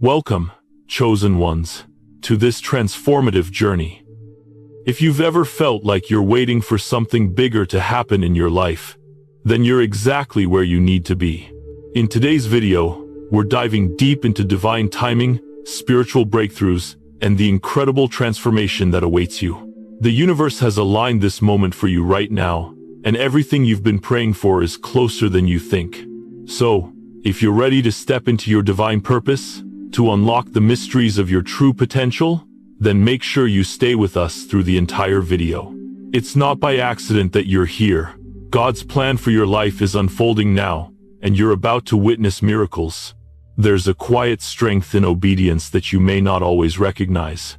Welcome, chosen ones, to this transformative journey. If you've ever felt like you're waiting for something bigger to happen in your life, then you're exactly where you need to be. In today's video, we're diving deep into divine timing, spiritual breakthroughs, and the incredible transformation that awaits you. The universe has aligned this moment for you right now, and everything you've been praying for is closer than you think. So, if you're ready to step into your divine purpose, to unlock the mysteries of your true potential, then make sure you stay with us through the entire video. It's not by accident that you're here. God's plan for your life is unfolding now, and you're about to witness miracles. There's a quiet strength in obedience that you may not always recognize.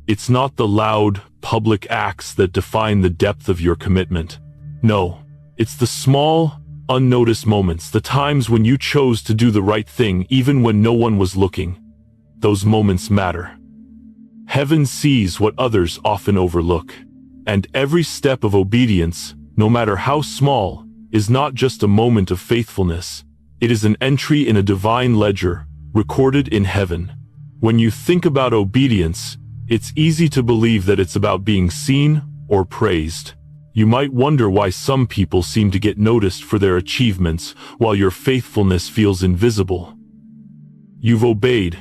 It's not the loud, public acts that define the depth of your commitment. No, it's the small, unnoticed moments, the times when you chose to do the right thing even when no one was looking. Those moments matter. Heaven sees what others often overlook. And every step of obedience, no matter how small, is not just a moment of faithfulness. It is an entry in a divine ledger, recorded in heaven. When you think about obedience, it's easy to believe that it's about being seen or praised. You might wonder why some people seem to get noticed for their achievements while your faithfulness feels invisible. You've obeyed,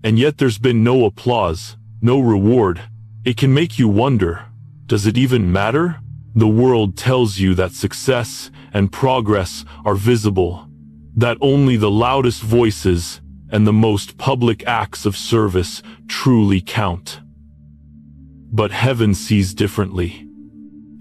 and yet there's been no applause, no reward. It can make you wonder, does it even matter? The world tells you that success and progress are visible, that only the loudest voices and the most public acts of service truly count. But heaven sees differently.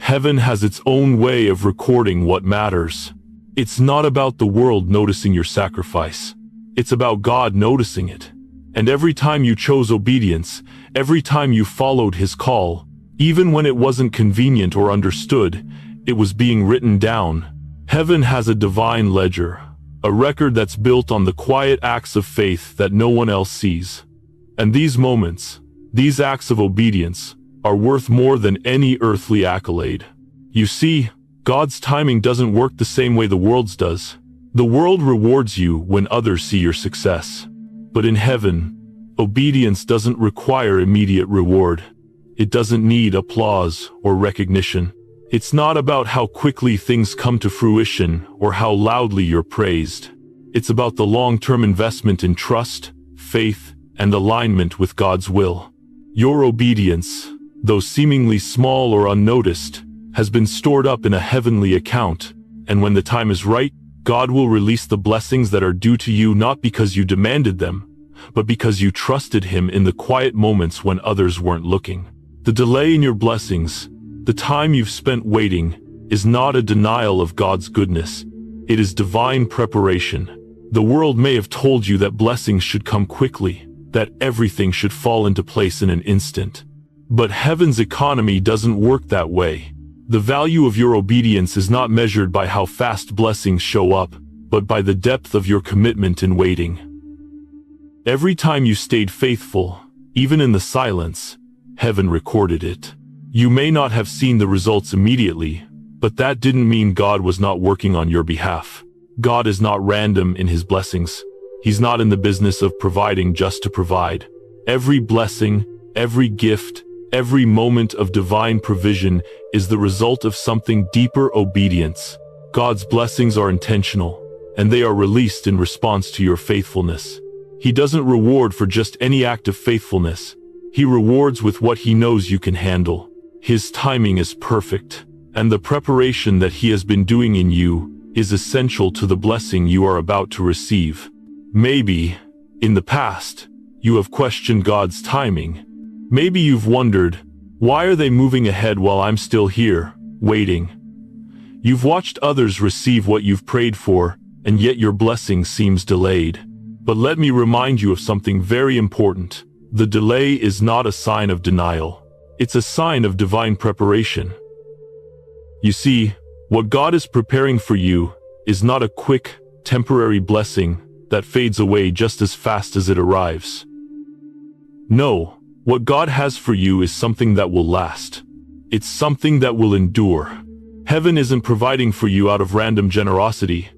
Heaven has its own way of recording what matters. It's not about the world noticing your sacrifice. It's about God noticing it. And every time you chose obedience, every time you followed His call, even when it wasn't convenient or understood, it was being written down. Heaven has a divine ledger, a record that's built on the quiet acts of faith that no one else sees. And these moments, these acts of obedience, are worth more than any earthly accolade. You see, God's timing doesn't work the same way the world's does. The world rewards you when others see your success. But in heaven, obedience doesn't require immediate reward. It doesn't need applause or recognition. It's not about how quickly things come to fruition or how loudly you're praised. It's about the long-term investment in trust, faith, and alignment with God's will. Your obedience, though seemingly small or unnoticed, has been stored up in a heavenly account, and when the time is right, God will release the blessings that are due to you not because you demanded them, but because you trusted Him in the quiet moments when others weren't looking. The delay in your blessings, the time you've spent waiting, is not a denial of God's goodness. It is divine preparation. The world may have told you that blessings should come quickly, that everything should fall into place in an instant. But heaven's economy doesn't work that way. The value of your obedience is not measured by how fast blessings show up, but by the depth of your commitment in waiting. Every time you stayed faithful, even in the silence, heaven recorded it. You may not have seen the results immediately, but that didn't mean God was not working on your behalf. God is not random in His blessings. He's not in the business of providing just to provide. Every blessing, every gift, every moment of divine provision is the result of something deeper: obedience. God's blessings are intentional, and they are released in response to your faithfulness. He doesn't reward for just any act of faithfulness. He rewards with what He knows you can handle. His timing is perfect, and the preparation that He has been doing in you is essential to the blessing you are about to receive. Maybe, in the past, you have questioned God's timing. Maybe you've wondered, why are they moving ahead while I'm still here, waiting? You've watched others receive what you've prayed for, and yet your blessing seems delayed. But let me remind you of something very important. The delay is not a sign of denial. It's a sign of divine preparation. You see, what God is preparing for you is not a quick, temporary blessing that fades away just as fast as it arrives. No. What God has for you is something that will last. It's something that will endure. Heaven isn't providing for you out of random generosity.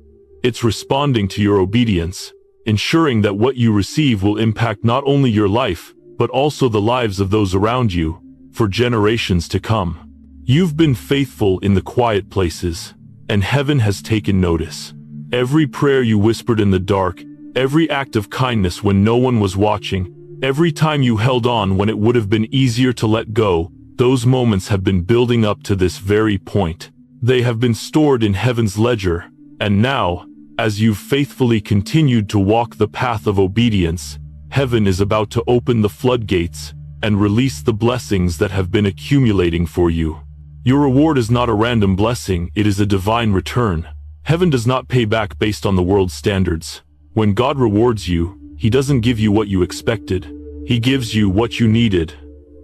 It's responding to your obedience, ensuring that what you receive will impact not only your life, but also the lives of those around you, for generations to come. You've been faithful in the quiet places, and heaven has taken notice. Every prayer you whispered in the dark, every act of kindness when no one was watching, every time you held on when it would have been easier to let go, those moments have been building up to this very point. They have been stored in heaven's ledger, and now, as you've faithfully continued to walk the path of obedience, heaven is about to open the floodgates and release the blessings that have been accumulating for you. Your reward is not a random blessing, it is a divine return. Heaven does not pay back based on the world's standards. When God rewards you, He doesn't give you what you expected. He gives you what you needed,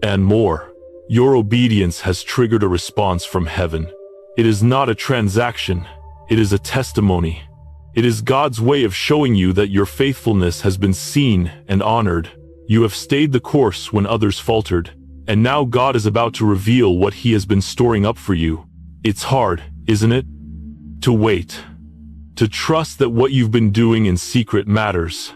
and more. Your obedience has triggered a response from heaven. It is not a transaction, it is a testimony. It is God's way of showing you that your faithfulness has been seen and honored. You have stayed the course when others faltered, and now God is about to reveal what He has been storing up for you. It's hard, isn't it? To wait. To trust that what you've been doing in secret matters.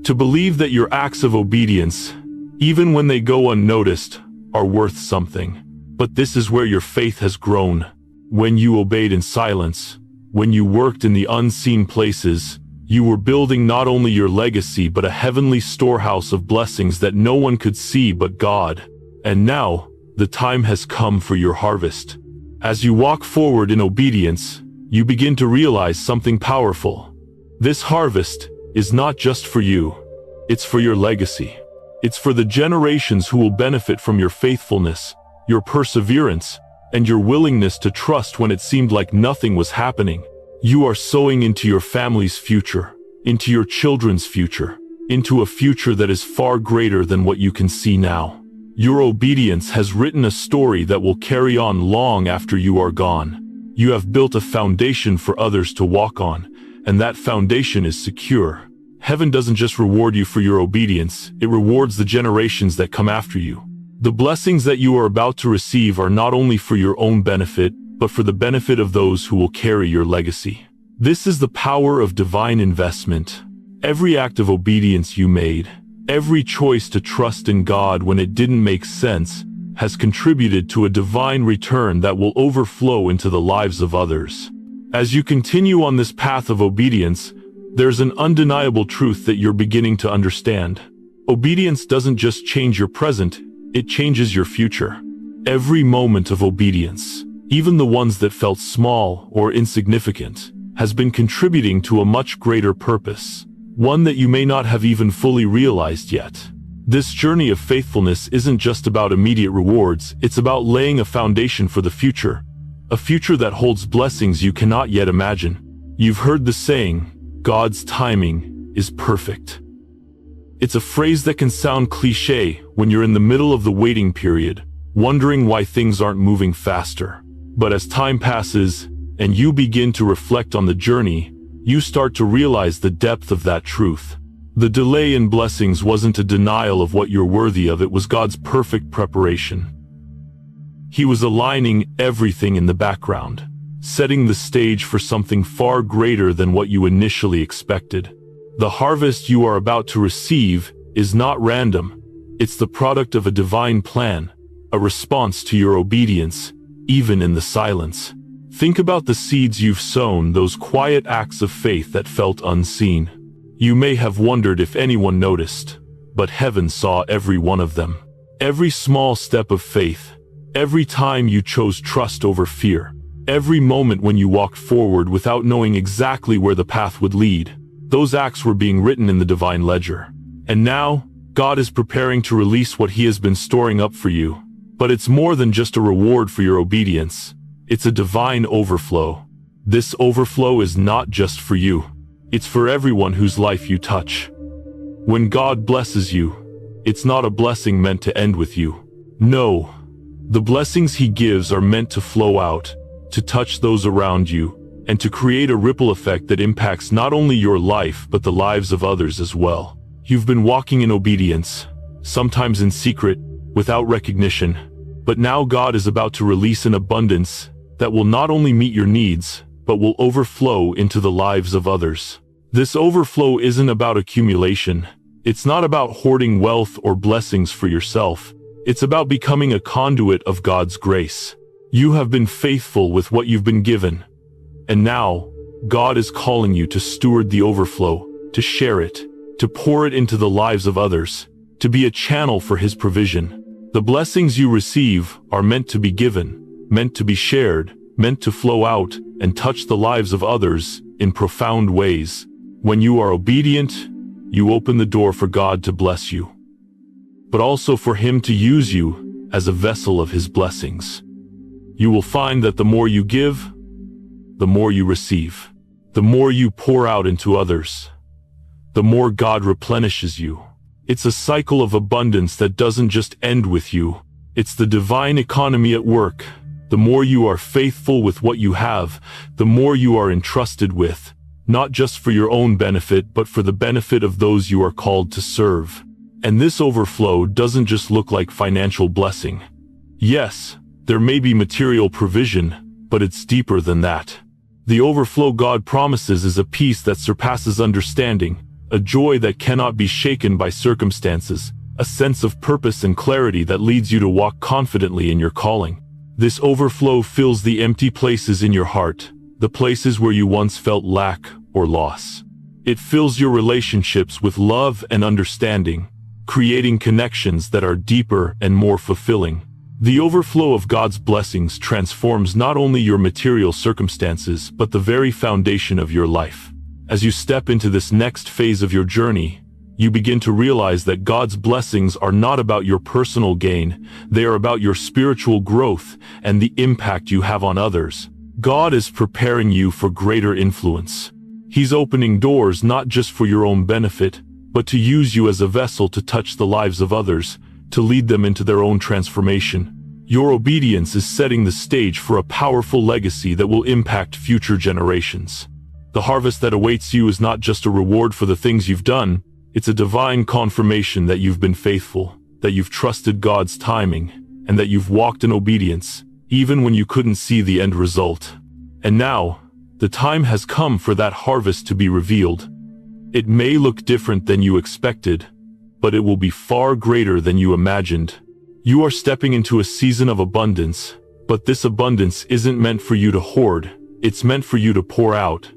To believe that your acts of obedience, even when they go unnoticed, are worth something. But this is where your faith has grown. When you obeyed in silence, when you worked in the unseen places, you were building not only your legacy but a heavenly storehouse of blessings that no one could see but God. And now, the time has come for your harvest. As you walk forward in obedience, you begin to realize something powerful. This harvest is not just for you, it's for your legacy. It's for the generations who will benefit from your faithfulness, your perseverance, and your willingness to trust when it seemed like nothing was happening. You are sowing into your family's future, into your children's future, into a future that is far greater than what you can see now. Your obedience has written a story that will carry on long after you are gone. You have built a foundation for others to walk on, and that foundation is secure. Heaven doesn't just reward you for your obedience, it rewards the generations that come after you. The blessings that you are about to receive are not only for your own benefit, but for the benefit of those who will carry your legacy. This is the power of divine investment. Every act of obedience you made, every choice to trust in God when it didn't make sense, has contributed to a divine return that will overflow into the lives of others. As you continue on this path of obedience, there's an undeniable truth that you're beginning to understand. Obedience doesn't just change your present, it changes your future. Every moment of obedience, even the ones that felt small or insignificant, has been contributing to a much greater purpose, one that you may not have even fully realized yet. This journey of faithfulness isn't just about immediate rewards, it's about laying a foundation for the future, a future that holds blessings you cannot yet imagine. You've heard the saying, God's timing is perfect. It's a phrase that can sound cliché when you're in the middle of the waiting period, wondering why things aren't moving faster. But as time passes, and you begin to reflect on the journey, you start to realize the depth of that truth. The delay in blessings wasn't a denial of what you're worthy of, it was God's perfect preparation. He was aligning everything in the background, setting the stage for something far greater than what you initially expected. The harvest you are about to receive is not random. It's the product of a divine plan, a response to your obedience, even in the silence. Think about the seeds you've sown, those quiet acts of faith that felt unseen. You may have wondered if anyone noticed, but heaven saw every one of them. Every small step of faith, every time you chose trust over fear, every moment when you walked forward without knowing exactly where the path would lead, those acts were being written in the divine ledger. And now, God is preparing to release what He has been storing up for you. But it's more than just a reward for your obedience. It's a divine overflow. This overflow is not just for you. It's for everyone whose life you touch. When God blesses you, it's not a blessing meant to end with you. No, the blessings He gives are meant to flow out, to touch those around you, and to create a ripple effect that impacts not only your life but the lives of others as well. You've been walking in obedience, sometimes in secret, without recognition, but now God is about to release an abundance that will not only meet your needs, but will overflow into the lives of others. This overflow isn't about accumulation. It's not about hoarding wealth or blessings for yourself. It's about becoming a conduit of God's grace. You have been faithful with what you've been given. And now, God is calling you to steward the overflow, to share it, to pour it into the lives of others, to be a channel for His provision. The blessings you receive are meant to be given, meant to be shared, meant to flow out and touch the lives of others in profound ways. When you are obedient, you open the door for God to bless you, but also for Him to use you as a vessel of His blessings. You will find that the more you give, the more you receive. The more you pour out into others, the more God replenishes you. It's a cycle of abundance that doesn't just end with you. It's the divine economy at work. The more you are faithful with what you have, the more you are entrusted with, not just for your own benefit, but for the benefit of those you are called to serve. And this overflow doesn't just look like financial blessing. Yes, there may be material provision, but it's deeper than that. The overflow God promises is a peace that surpasses understanding, a joy that cannot be shaken by circumstances, a sense of purpose and clarity that leads you to walk confidently in your calling. This overflow fills the empty places in your heart, the places where you once felt lack or loss. It fills your relationships with love and understanding, creating connections that are deeper and more fulfilling. The overflow of God's blessings transforms not only your material circumstances, but the very foundation of your life. As you step into this next phase of your journey, you begin to realize that God's blessings are not about your personal gain, they are about your spiritual growth and the impact you have on others. God is preparing you for greater influence. He's opening doors not just for your own benefit, but to use you as a vessel to touch the lives of others, to lead them into their own transformation. Your obedience is setting the stage for a powerful legacy that will impact future generations. The harvest that awaits you is not just a reward for the things you've done, it's a divine confirmation that you've been faithful, that you've trusted God's timing, and that you've walked in obedience, even when you couldn't see the end result. And now, the time has come for that harvest to be revealed. It may look different than you expected, but it will be far greater than you imagined. You are stepping into a season of abundance, but this abundance isn't meant for you to hoard, it's meant for you to pour out.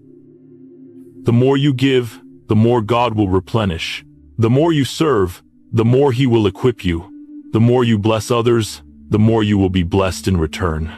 The more you give, the more God will replenish. The more you serve, the more He will equip you. The more you bless others, the more you will be blessed in return.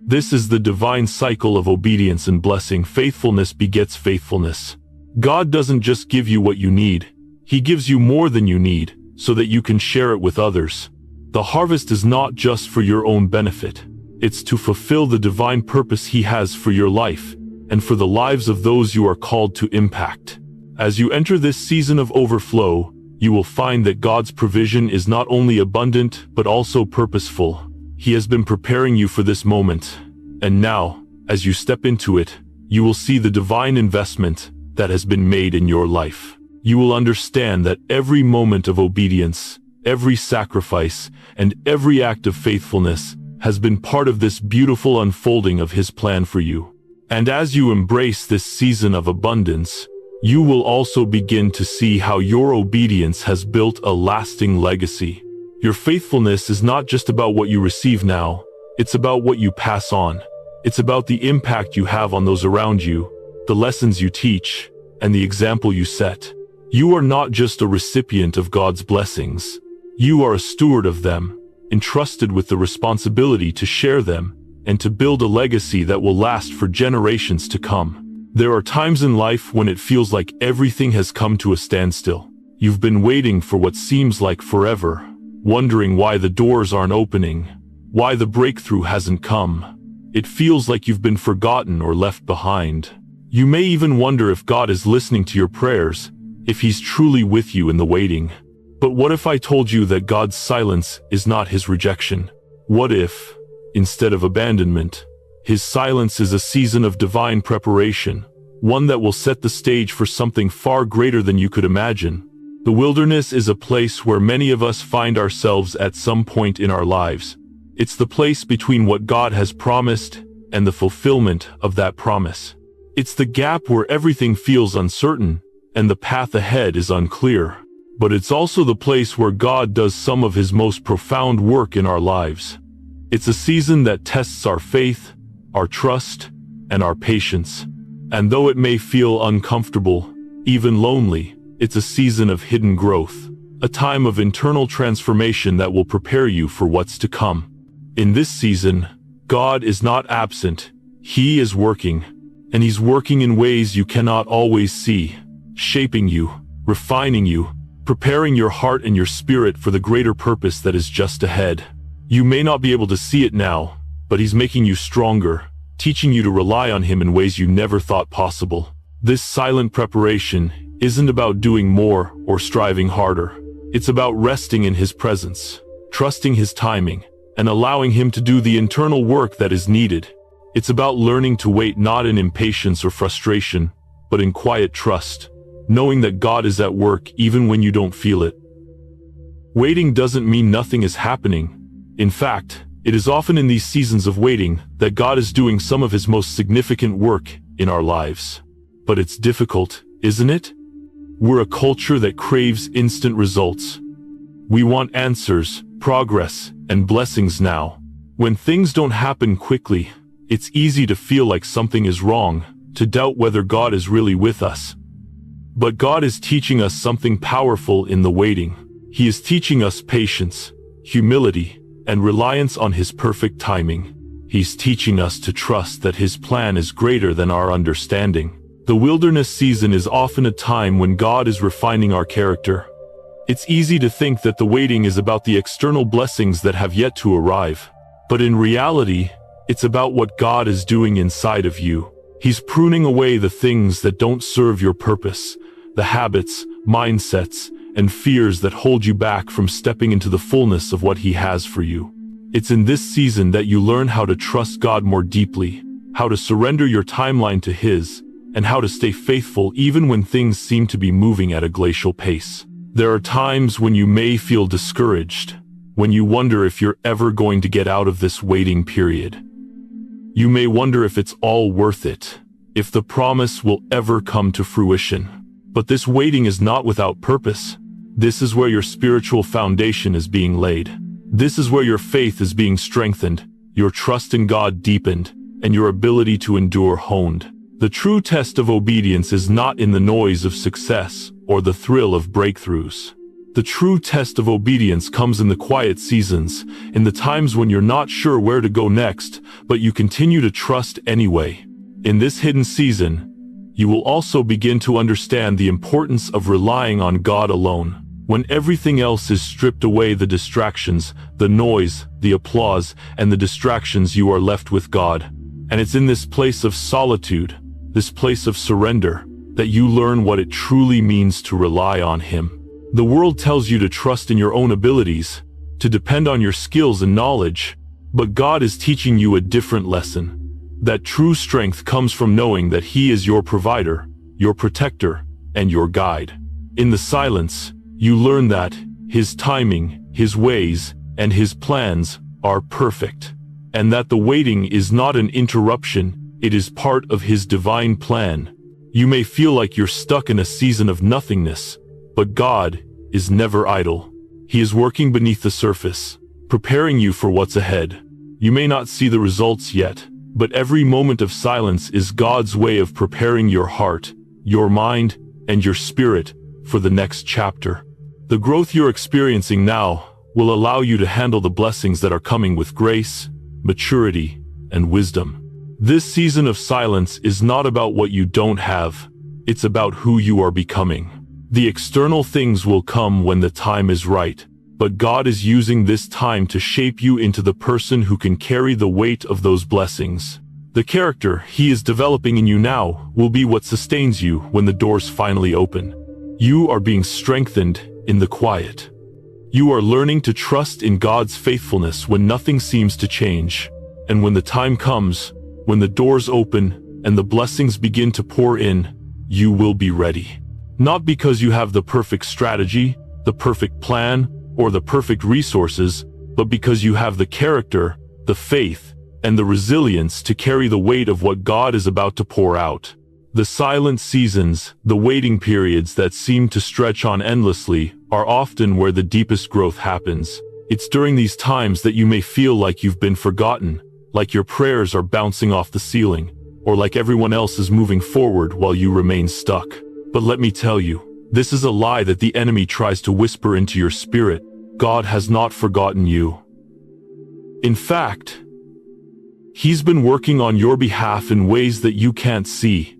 This is the divine cycle of obedience and blessing. Faithfulness begets faithfulness. God doesn't just give you what you need, He gives you more than you need, so that you can share it with others. The harvest is not just for your own benefit. It's to fulfill the divine purpose He has for your life, and for the lives of those you are called to impact. As you enter this season of overflow, you will find that God's provision is not only abundant, but also purposeful. He has been preparing you for this moment, and now, as you step into it, you will see the divine investment that has been made in your life. You will understand that every moment of obedience, every sacrifice, and every act of faithfulness has been part of this beautiful unfolding of His plan for you. And as you embrace this season of abundance, you will also begin to see how your obedience has built a lasting legacy. Your faithfulness is not just about what you receive now, it's about what you pass on. It's about the impact you have on those around you, the lessons you teach, and the example you set. You are not just a recipient of God's blessings. You are a steward of them, entrusted with the responsibility to share them and to build a legacy that will last for generations to come. There are times in life when it feels like everything has come to a standstill. You've been waiting for what seems like forever, wondering why the doors aren't opening, why the breakthrough hasn't come. It feels like you've been forgotten or left behind. You may even wonder if God is listening to your prayers, if He's truly with you in the waiting. But what if I told you that God's silence is not His rejection? What if, instead of abandonment, His silence is a season of divine preparation, one that will set the stage for something far greater than you could imagine? The wilderness is a place where many of us find ourselves at some point in our lives. It's the place between what God has promised and the fulfillment of that promise. It's the gap where everything feels uncertain, and the path ahead is unclear. But it's also the place where God does some of his most profound work in our lives. It's a season that tests our faith, our trust, and our patience. And though it may feel uncomfortable, even lonely, it's a season of hidden growth, a time of internal transformation that will prepare you for what's to come. In this season, God is not absent. He is working, and he's working in ways you cannot always see, shaping you, refining you, preparing your heart and your spirit for the greater purpose that is just ahead. You may not be able to see it now, but he's making you stronger, teaching you to rely on him in ways you never thought possible. This silent preparation isn't about doing more or striving harder. It's about resting in his presence, trusting his timing, and allowing him to do the internal work that is needed. It's about learning to wait not in impatience or frustration, but in quiet trust, knowing that God is at work even when you don't feel it. Waiting doesn't mean nothing is happening. In fact, it is often in these seasons of waiting that God is doing some of his most significant work in our lives. But it's difficult, isn't it? We're a culture that craves instant results. We want answers, progress, and blessings now. When things don't happen quickly, it's easy to feel like something is wrong, to doubt whether God is really with us. But God is teaching us something powerful in the waiting. He is teaching us patience, humility, and reliance on his perfect timing. He's teaching us to trust that his plan is greater than our understanding. The wilderness season is often a time when God is refining our character. It's easy to think that the waiting is about the external blessings that have yet to arrive. But in reality, it's about what God is doing inside of you. He's pruning away the things that don't serve your purpose, the habits, mindsets, and fears that hold you back from stepping into the fullness of what he has for you. It's in this season that you learn how to trust God more deeply, how to surrender your timeline to his, and how to stay faithful even when things seem to be moving at a glacial pace. There are times when you may feel discouraged, when you wonder if you're ever going to get out of this waiting period. You may wonder if it's all worth it, if the promise will ever come to fruition. But this waiting is not without purpose. This is where your spiritual foundation is being laid. This is where your faith is being strengthened, your trust in God deepened, and your ability to endure honed. The true test of obedience is not in the noise of success or the thrill of breakthroughs. The true test of obedience comes in the quiet seasons, in the times when you're not sure where to go next, but you continue to trust anyway. In this hidden season, you will also begin to understand the importance of relying on God alone. When everything else is stripped away, the distractions, the noise, the applause, and the distractions, you are left with God. And it's in this place of solitude, this place of surrender, that you learn what it truly means to rely on him. The world tells you to trust in your own abilities, to depend on your skills and knowledge, but God is teaching you a different lesson. That true strength comes from knowing that he is your provider, your protector, and your guide. In the silence, you learn that his timing, his ways, and his plans are perfect, and that the waiting is not an interruption, it is part of his divine plan. You may feel like you're stuck in a season of nothingness, but God is never idle. He is working beneath the surface, preparing you for what's ahead. You may not see the results yet, but every moment of silence is God's way of preparing your heart, your mind, and your spirit for the next chapter. The growth you're experiencing now will allow you to handle the blessings that are coming with grace, maturity, and wisdom. This season of silence is not about what you don't have, it's about who you are becoming. The external things will come when the time is right, but God is using this time to shape you into the person who can carry the weight of those blessings. The character he is developing in you now will be what sustains you when the doors finally open. You are being strengthened in the quiet. You are learning to trust in God's faithfulness when nothing seems to change. And when the time comes, when the doors open and the blessings begin to pour in, you will be ready. Not because you have the perfect strategy, the perfect plan, or the perfect resources, but because you have the character, the faith, and the resilience to carry the weight of what God is about to pour out. The silent seasons, the waiting periods that seem to stretch on endlessly, are often where the deepest growth happens. It's during these times that you may feel like you've been forgotten, like your prayers are bouncing off the ceiling, or like everyone else is moving forward while you remain stuck. But let me tell you, this is a lie that the enemy tries to whisper into your spirit. God has not forgotten you. In fact, He's been working on your behalf in ways that you can't see,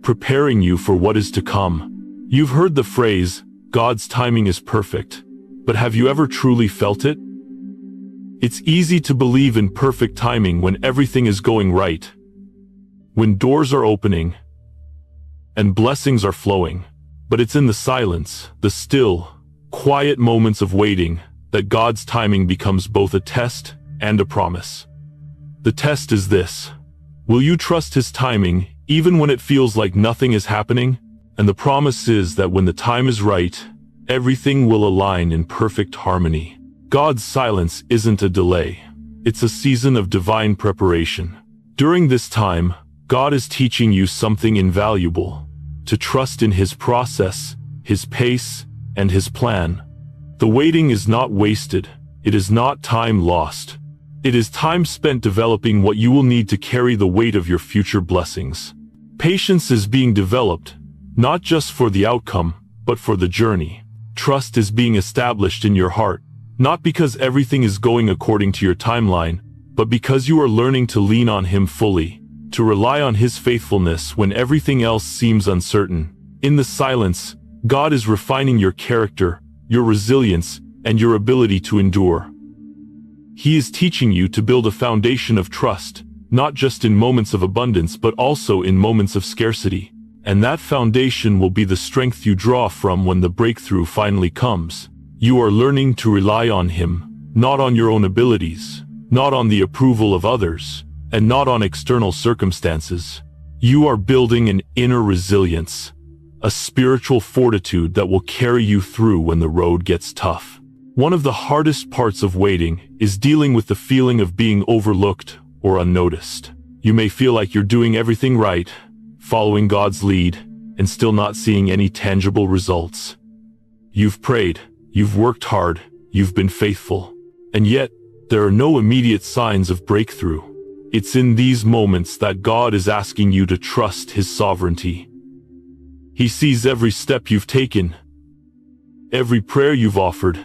preparing you for what is to come. You've heard the phrase, God's timing is perfect, but have you ever truly felt it? It's easy to believe in perfect timing when everything is going right, when doors are opening, and blessings are flowing. But it's in the silence, the still, quiet moments of waiting, that God's timing becomes both a test and a promise. The test is this: will you trust His timing even when it feels like nothing is happening? And the promise is that when the time is right, everything will align in perfect harmony. God's silence isn't a delay. It's a season of divine preparation. During this time, God is teaching you something invaluable: to trust in His process, His pace, and His plan. The waiting is not wasted. It is not time lost. It is time spent developing what you will need to carry the weight of your future blessings. Patience is being developed, not just for the outcome, but for the journey. Trust is being established in your heart, not because everything is going according to your timeline, but because you are learning to lean on Him fully, to rely on His faithfulness when everything else seems uncertain. In the silence, God is refining your character, your resilience, and your ability to endure. He is teaching you to build a foundation of trust, not just in moments of abundance but also in moments of scarcity. And that foundation will be the strength you draw from when the breakthrough finally comes. You are learning to rely on Him, not on your own abilities, not on the approval of others, and not on external circumstances. You are building an inner resilience, a spiritual fortitude that will carry you through when the road gets tough. One of the hardest parts of waiting is dealing with the feeling of being overlooked or unnoticed. You may feel like you're doing everything right, following God's lead, and still not seeing any tangible results. You've prayed, you've worked hard, you've been faithful, and yet there are no immediate signs of breakthrough. It's in these moments that God is asking you to trust His sovereignty. He sees every step you've taken, every prayer you've offered,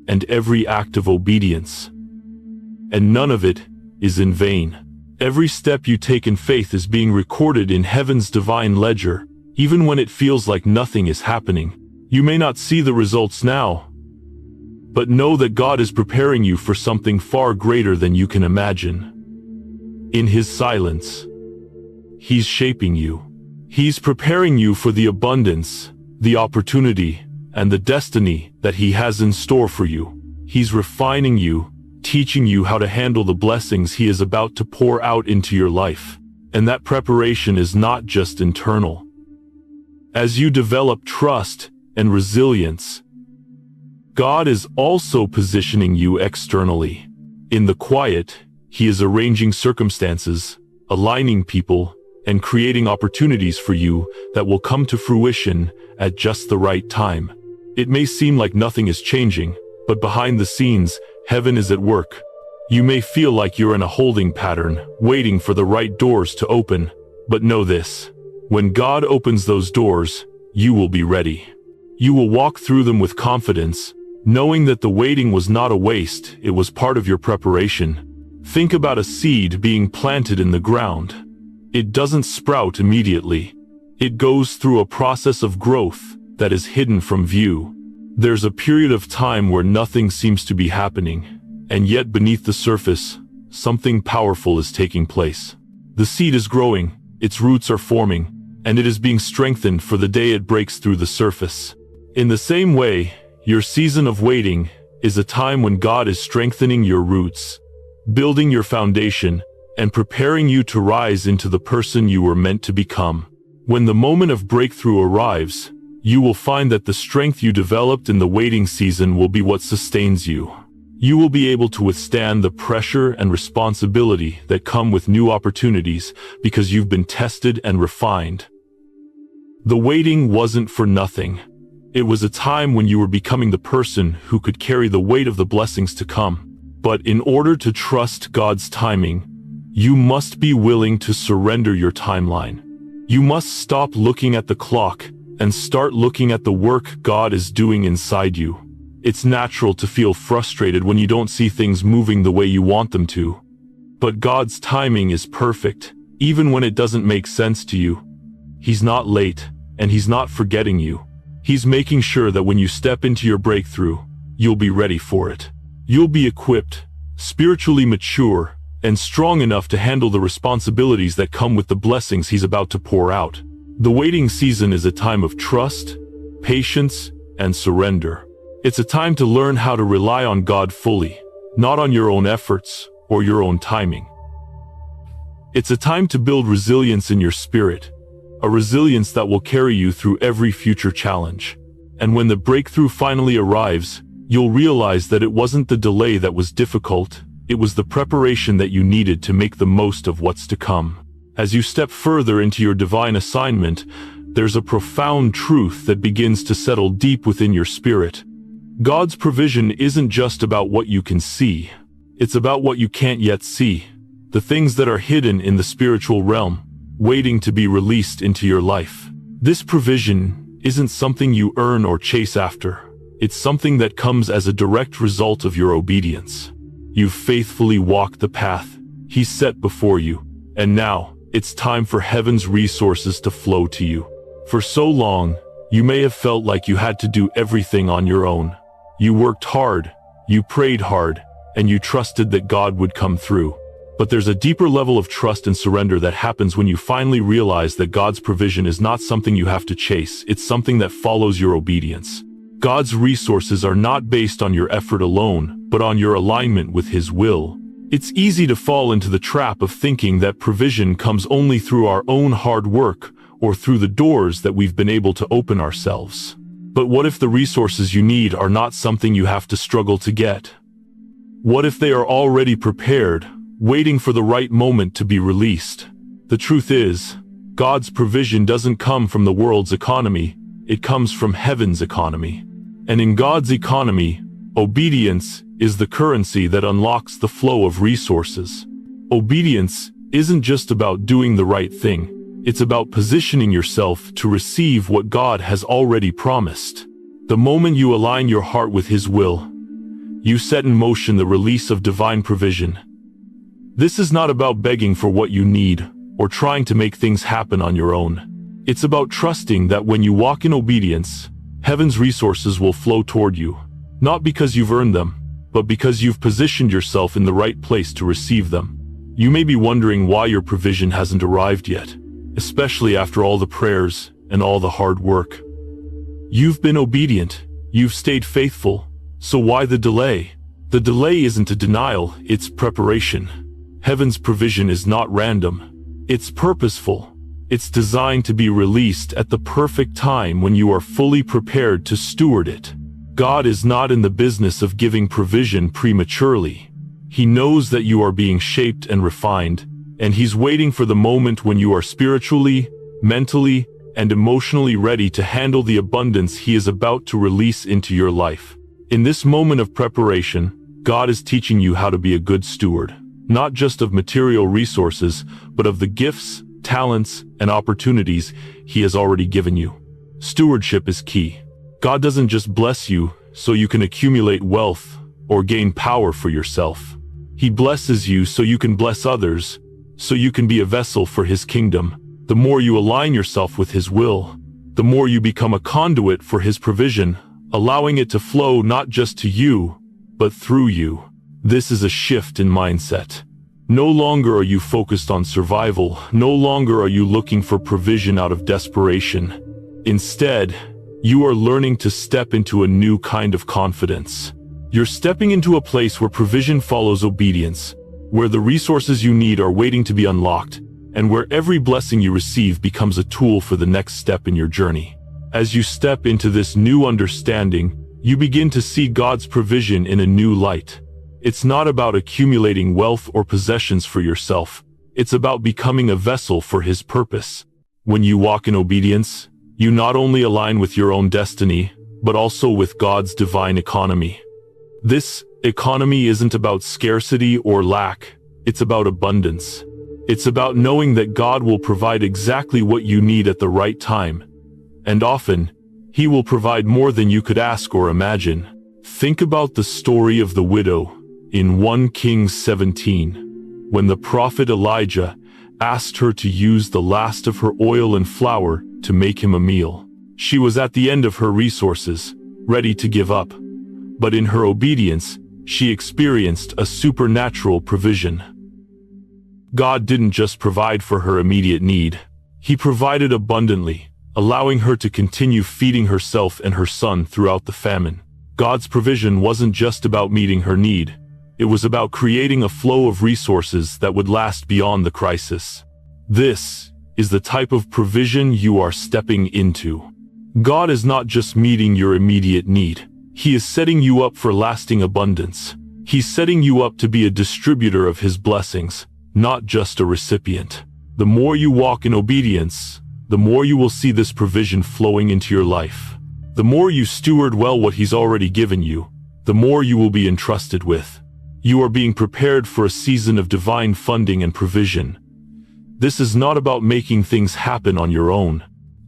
and every act of obedience. And none of it is in vain. Every step you take in faith is being recorded in heaven's divine ledger, even when it feels like nothing is happening. You may not see the results now, but know that God is preparing you for something far greater than you can imagine. In His silence, He's shaping you. He's preparing you for the abundance, the opportunity, and the destiny that He has in store for you. He's refining you, teaching you how to handle the blessings He is about to pour out into your life. And that preparation is not just internal. As you develop trust and resilience, God is also positioning you externally. In the quiet, He is arranging circumstances, aligning people, and creating opportunities for you that will come to fruition at just the right time. It may seem like nothing is changing, but behind the scenes, heaven is at work. You may feel like you're in a holding pattern, waiting for the right doors to open, but know this: when God opens those doors, you will be ready. You will walk through them with confidence, knowing that the waiting was not a waste, it was part of your preparation. Think about a seed being planted in the ground. It doesn't sprout immediately. It goes through a process of growth that is hidden from view. There's a period of time where nothing seems to be happening, and yet beneath the surface, something powerful is taking place. The seed is growing, its roots are forming, and it is being strengthened for the day it breaks through the surface. In the same way, your season of waiting is a time when God is strengthening your roots, building your foundation, and preparing you to rise into the person you were meant to become. When the moment of breakthrough arrives, you will find that the strength you developed in the waiting season will be what sustains you. You will be able to withstand the pressure and responsibility that come with new opportunities because you've been tested and refined. The waiting wasn't for nothing. It was a time when you were becoming the person who could carry the weight of the blessings to come. But in order to trust God's timing, you must be willing to surrender your timeline. You must stop looking at the clock and start looking at the work God is doing inside you. It's natural to feel frustrated when you don't see things moving the way you want them to. But God's timing is perfect, even when it doesn't make sense to you. He's not late, and He's not forgetting you. He's making sure that when you step into your breakthrough, you'll be ready for it. You'll be equipped, spiritually mature, and strong enough to handle the responsibilities that come with the blessings He's about to pour out. The waiting season is a time of trust, patience, and surrender. It's a time to learn how to rely on God fully, not on your own efforts or your own timing. It's a time to build resilience in your spirit, a resilience that will carry you through every future challenge. And when the breakthrough finally arrives, you'll realize that it wasn't the delay that was difficult, it was the preparation that you needed to make the most of what's to come. As you step further into your divine assignment, there's a profound truth that begins to settle deep within your spirit. God's provision isn't just about what you can see. It's about what you can't yet see. The things that are hidden in the spiritual realm, waiting to be released into your life. This provision isn't something you earn or chase after. It's something that comes as a direct result of your obedience. You've faithfully walked the path He set before you, and now it's time for heaven's resources to flow to you. For so long, you may have felt like you had to do everything on your own. You worked hard, you prayed hard, and you trusted that God would come through. But there's a deeper level of trust and surrender that happens when you finally realize that God's provision is not something you have to chase, it's something that follows your obedience. God's resources are not based on your effort alone, but on your alignment with His will. It's easy to fall into the trap of thinking that provision comes only through our own hard work or through the doors that we've been able to open ourselves. But what if the resources you need are not something you have to struggle to get? What if they are already prepared, waiting for the right moment to be released? The truth is, God's provision doesn't come from the world's economy, it comes from heaven's economy. And in God's economy, obedience is the currency that unlocks the flow of resources. Obedience isn't just about doing the right thing. It's about positioning yourself to receive what God has already promised. The moment you align your heart with His will, you set in motion the release of divine provision. This is not about begging for what you need or trying to make things happen on your own. It's about trusting that when you walk in obedience, heaven's resources will flow toward you, not because you've earned them, but because you've positioned yourself in the right place to receive them. You may be wondering why your provision hasn't arrived yet, especially after all the prayers and all the hard work. You've been obedient, you've stayed faithful, so why the delay? The delay isn't a denial, it's preparation. Heaven's provision is not random, it's purposeful. It's designed to be released at the perfect time when you are fully prepared to steward it. God is not in the business of giving provision prematurely. He knows that you are being shaped and refined, and He's waiting for the moment when you are spiritually, mentally, and emotionally ready to handle the abundance He is about to release into your life. In this moment of preparation, God is teaching you how to be a good steward, not just of material resources, but of the gifts, talents, and opportunities He has already given you. Stewardship is key. God doesn't just bless you so you can accumulate wealth or gain power for yourself. He blesses you so you can bless others, so you can be a vessel for His kingdom. The more you align yourself with His will, the more you become a conduit for His provision, allowing it to flow not just to you, but through you. This is a shift in mindset. No longer are you focused on survival. No longer are you looking for provision out of desperation. Instead, you are learning to step into a new kind of confidence. You're stepping into a place where provision follows obedience, where the resources you need are waiting to be unlocked, and where every blessing you receive becomes a tool for the next step in your journey. As you step into this new understanding, you begin to see God's provision in a new light. It's not about accumulating wealth or possessions for yourself. It's about becoming a vessel for His purpose. When you walk in obedience, you not only align with your own destiny, but also with God's divine economy. This economy isn't about scarcity or lack, it's about abundance. It's about knowing that God will provide exactly what you need at the right time. And often, He will provide more than you could ask or imagine. Think about the story of the widow in 1 Kings 17, when the prophet Elijah asked her to use the last of her oil and flour to make him a meal. She was at the end of her resources, ready to give up. But in her obedience, she experienced a supernatural provision. God didn't just provide for her immediate need. He provided abundantly, allowing her to continue feeding herself and her son throughout the famine. God's provision wasn't just about meeting her need. It was about creating a flow of resources that would last beyond the crisis. This is the type of provision you are stepping into. God is not just meeting your immediate need. He is setting you up for lasting abundance. He's setting you up to be a distributor of His blessings, not just a recipient. The more you walk in obedience, the more you will see this provision flowing into your life. The more you steward well what He's already given you, the more you will be entrusted with. You are being prepared for a season of divine funding and provision. This is not about making things happen on your own.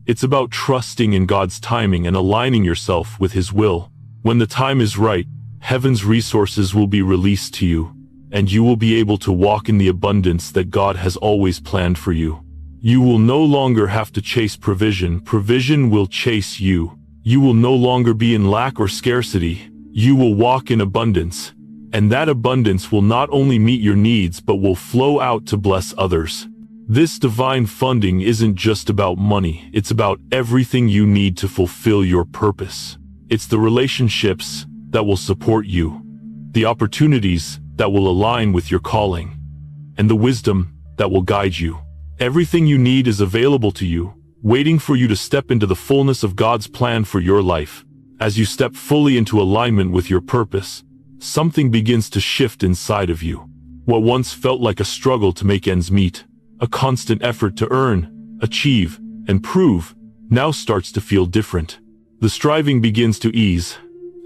It's about trusting in God's timing and aligning yourself with His will. When the time is right, heaven's resources will be released to you, and you will be able to walk in the abundance that God has always planned for you. You will no longer have to chase provision. Provision will chase you. You will no longer be in lack or scarcity. You will walk in abundance. And that abundance will not only meet your needs but will flow out to bless others. This divine funding isn't just about money, it's about everything you need to fulfill your purpose. It's the relationships that will support you, the opportunities that will align with your calling, and the wisdom that will guide you. Everything you need is available to you, waiting for you to step into the fullness of God's plan for your life. As you step fully into alignment with your purpose, something begins to shift inside of you. What once felt like a struggle to make ends meet, a constant effort to earn, achieve, and prove, now starts to feel different. The striving begins to ease,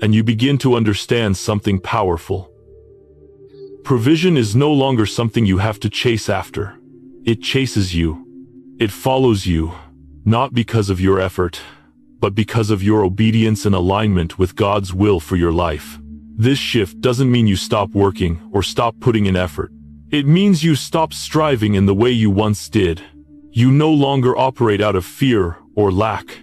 and you begin to understand something powerful. Provision is no longer something you have to chase after. It chases you. It follows you, not because of your effort, but because of your obedience and alignment with God's will for your life. This shift doesn't mean you stop working or stop putting in effort. It means you stop striving in the way you once did. You no longer operate out of fear or lack.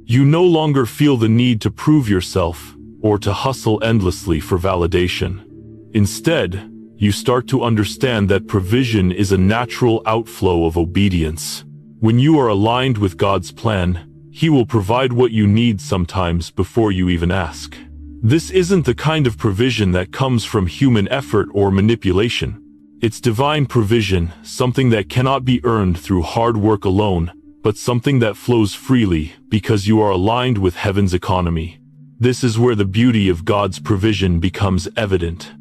You no longer feel the need to prove yourself or to hustle endlessly for validation. Instead, you start to understand that provision is a natural outflow of obedience. When you are aligned with God's plan, He will provide what you need sometimes before you even ask. This isn't the kind of provision that comes from human effort or manipulation. It's divine provision, something that cannot be earned through hard work alone, but something that flows freely because you are aligned with heaven's economy. This is where the beauty of God's provision becomes evident.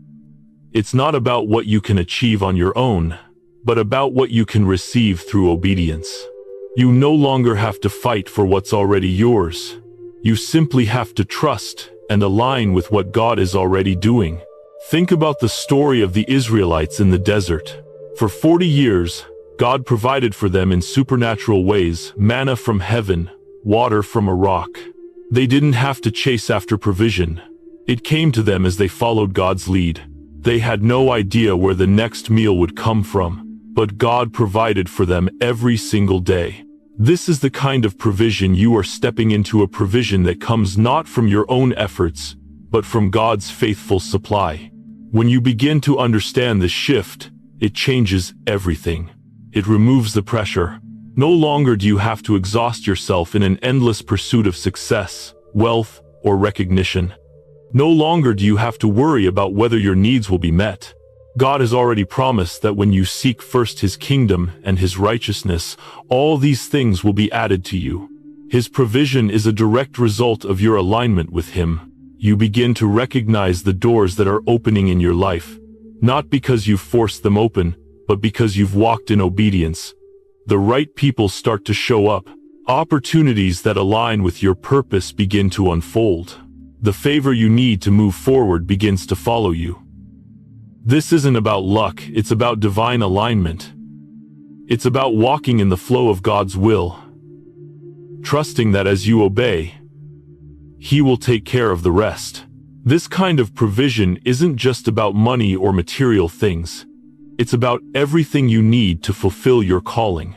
It's not about what you can achieve on your own, but about what you can receive through obedience. You no longer have to fight for what's already yours. You simply have to trust and align with what God is already doing. Think about the story of the Israelites in the desert. For 40 years, God provided for them in supernatural ways, manna from heaven, water from a rock. They didn't have to chase after provision. It came to them as they followed God's lead. They had no idea where the next meal would come from, but God provided for them every single day. This is the kind of provision you are stepping into, a provision that comes not from your own efforts, but from God's faithful supply. When you begin to understand this shift, it changes everything. It removes the pressure. No longer do you have to exhaust yourself in an endless pursuit of success, wealth, or recognition. No longer do you have to worry about whether your needs will be met. God has already promised that when you seek first His kingdom and His righteousness, all these things will be added to you. His provision is a direct result of your alignment with Him. You begin to recognize the doors that are opening in your life, not because you've forced them open, but because you've walked in obedience. The right people start to show up. Opportunities that align with your purpose begin to unfold. The favor you need to move forward begins to follow you. This isn't about luck, it's about divine alignment. It's about walking in the flow of God's will, trusting that as you obey, He will take care of the rest. This kind of provision isn't just about money or material things. It's about everything you need to fulfill your calling.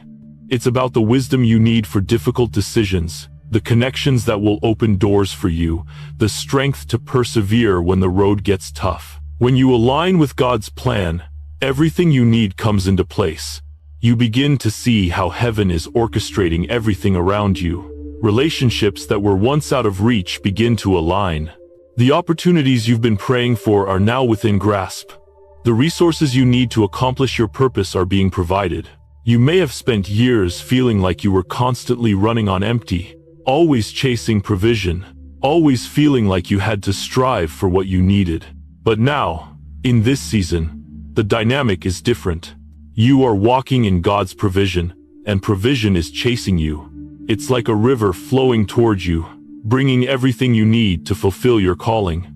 It's about the wisdom you need for difficult decisions, the connections that will open doors for you, the strength to persevere when the road gets tough. When you align with God's plan, everything you need comes into place. You begin to see how heaven is orchestrating everything around you. Relationships that were once out of reach begin to align. The opportunities you've been praying for are now within grasp. The resources you need to accomplish your purpose are being provided. You may have spent years feeling like you were constantly running on empty, always chasing provision, always feeling like you had to strive for what you needed. But now, in this season, the dynamic is different. You are walking in God's provision, and provision is chasing you. It's like a river flowing towards you, bringing everything you need to fulfill your calling.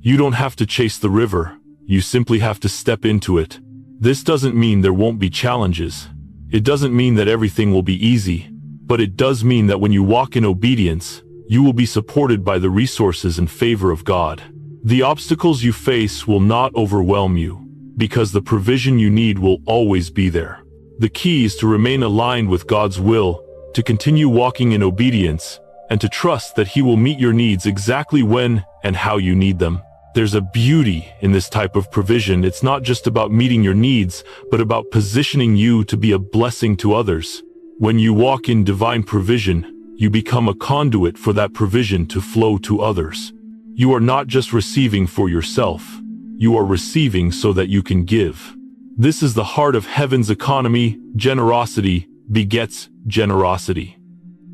You don't have to chase the river, you simply have to step into it. This doesn't mean there won't be challenges. It doesn't mean that everything will be easy, but it does mean that when you walk in obedience, you will be supported by the resources and favor of God. The obstacles you face will not overwhelm you, because the provision you need will always be there. The key is to remain aligned with God's will, to continue walking in obedience, and to trust that He will meet your needs exactly when and how you need them. There's a beauty in this type of provision. It's not just about meeting your needs, but about positioning you to be a blessing to others. When you walk in divine provision, you become a conduit for that provision to flow to others. You are not just receiving for yourself, you are receiving so that you can give. This is the heart of heaven's economy. Generosity begets generosity.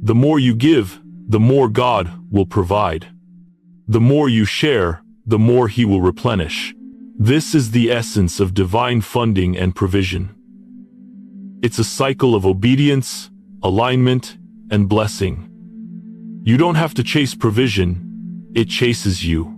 The more you give, the more God will provide. The more you share, the more He will replenish. This is the essence of divine funding and provision. It's a cycle of obedience, alignment, and blessing. You don't have to chase provision, it chases you.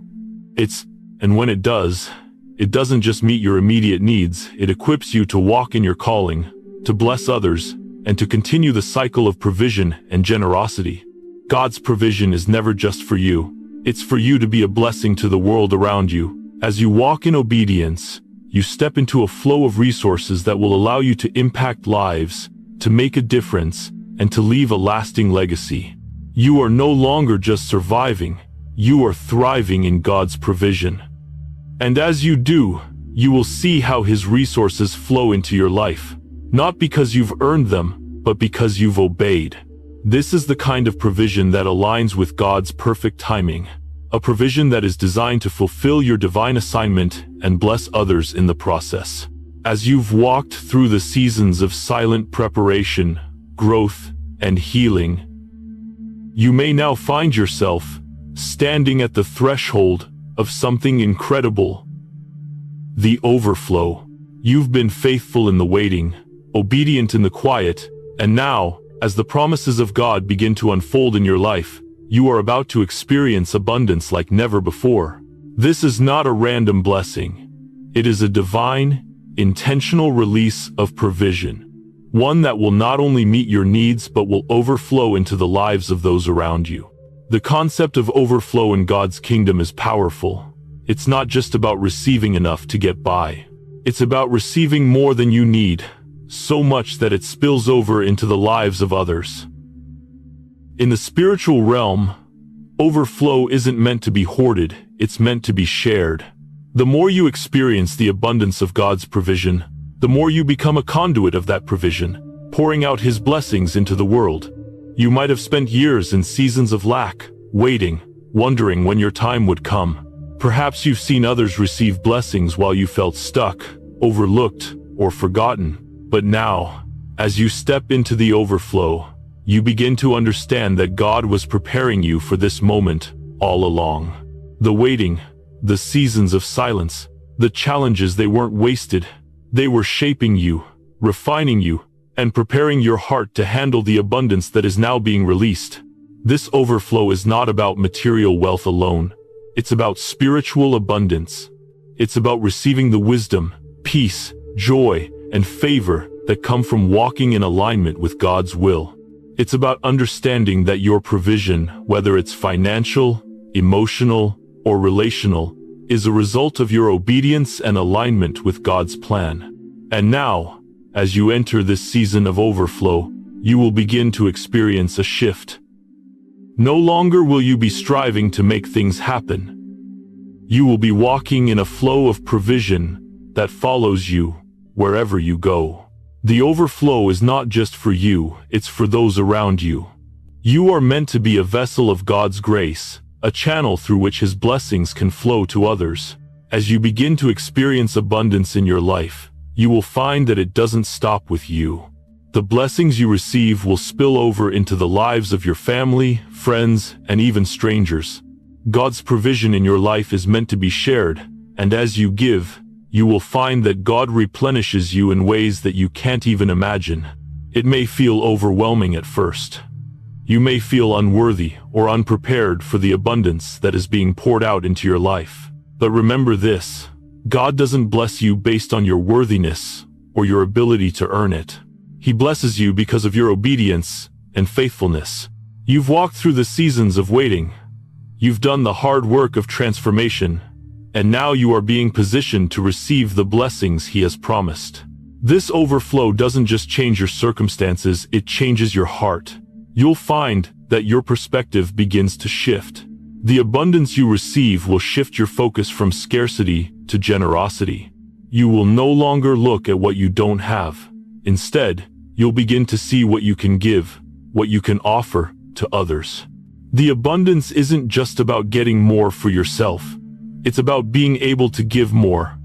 And when it does, it doesn't just meet your immediate needs, it equips you to walk in your calling, to bless others, and to continue the cycle of provision and generosity. God's provision is never just for you. It's for you to be a blessing to the world around you. As you walk in obedience, you step into a flow of resources that will allow you to impact lives, to make a difference, and to leave a lasting legacy. You are no longer just surviving, you are thriving in God's provision. And as you do, you will see how His resources flow into your life, not because you've earned them, but because you've obeyed. This is the kind of provision that aligns with God's perfect timing, a provision that is designed to fulfill your divine assignment and bless others in the process. As you've walked through the seasons of silent preparation, growth, and healing, you may now find yourself standing at the threshold of something incredible. The overflow. You've been faithful in the waiting, obedient in the quiet, and now, as the promises of God begin to unfold in your life, you are about to experience abundance like never before. This is not a random blessing. It is a divine, intentional release of provision. One that will not only meet your needs but will overflow into the lives of those around you. The concept of overflow in God's kingdom is powerful. It's not just about receiving enough to get by. It's about receiving more than you need, so much that it spills over into the lives of others. In the spiritual realm, overflow isn't meant to be hoarded, it's meant to be shared. The more you experience the abundance of God's provision, the more you become a conduit of that provision, pouring out His blessings into the world. You might have spent years in seasons of lack, waiting, wondering when your time would come. Perhaps you've seen others receive blessings while you felt stuck, overlooked, or forgotten. But now, as you step into the overflow, you begin to understand that God was preparing you for this moment all along. The waiting, the seasons of silence, the challenges, they weren't wasted. They were shaping you, refining you, and preparing your heart to handle the abundance that is now being released. This overflow is not about material wealth alone. It's about spiritual abundance. It's about receiving the wisdom, peace, joy, and favor that come from walking in alignment with God's will. It's about understanding that your provision, whether it's financial, emotional, or relational, is a result of your obedience and alignment with God's plan. And now, as you enter this season of overflow, you will begin to experience a shift. No longer will you be striving to make things happen. You will be walking in a flow of provision that follows you wherever you go. The overflow is not just for you, it's for those around you. You are meant to be a vessel of God's grace, a channel through which His blessings can flow to others. As you begin to experience abundance in your life, you will find that it doesn't stop with you. The blessings you receive will spill over into the lives of your family, friends, and even strangers. God's provision in your life is meant to be shared, and as you give, you will find that God replenishes you in ways that you can't even imagine. It may feel overwhelming at first. You may feel unworthy or unprepared for the abundance that is being poured out into your life. But remember this: God doesn't bless you based on your worthiness or your ability to earn it. He blesses you because of your obedience and faithfulness. You've walked through the seasons of waiting. You've done the hard work of transformation, and now you are being positioned to receive the blessings He has promised. This overflow doesn't just change your circumstances, it changes your heart. You'll find that your perspective begins to shift. The abundance you receive will shift your focus from scarcity to generosity. You will no longer look at what you don't have. Instead, you'll begin to see what you can give, what you can offer to others. The abundance isn't just about getting more for yourself. It's about being able to give more,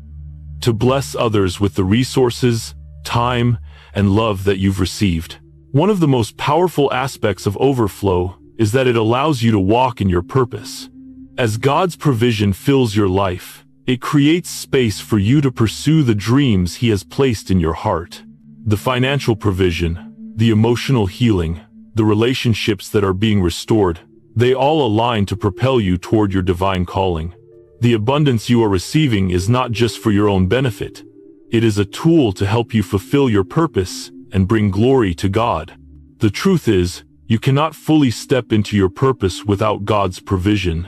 to bless others with the resources, time, and love that you've received. One of the most powerful aspects of overflow is that it allows you to walk in your purpose. As God's provision fills your life, it creates space for you to pursue the dreams He has placed in your heart. The financial provision, the emotional healing, the relationships that are being restored, they all align to propel you toward your divine calling. The abundance you are receiving is not just for your own benefit. It is a tool to help you fulfill your purpose and bring glory to God. The truth is, you cannot fully step into your purpose without God's provision.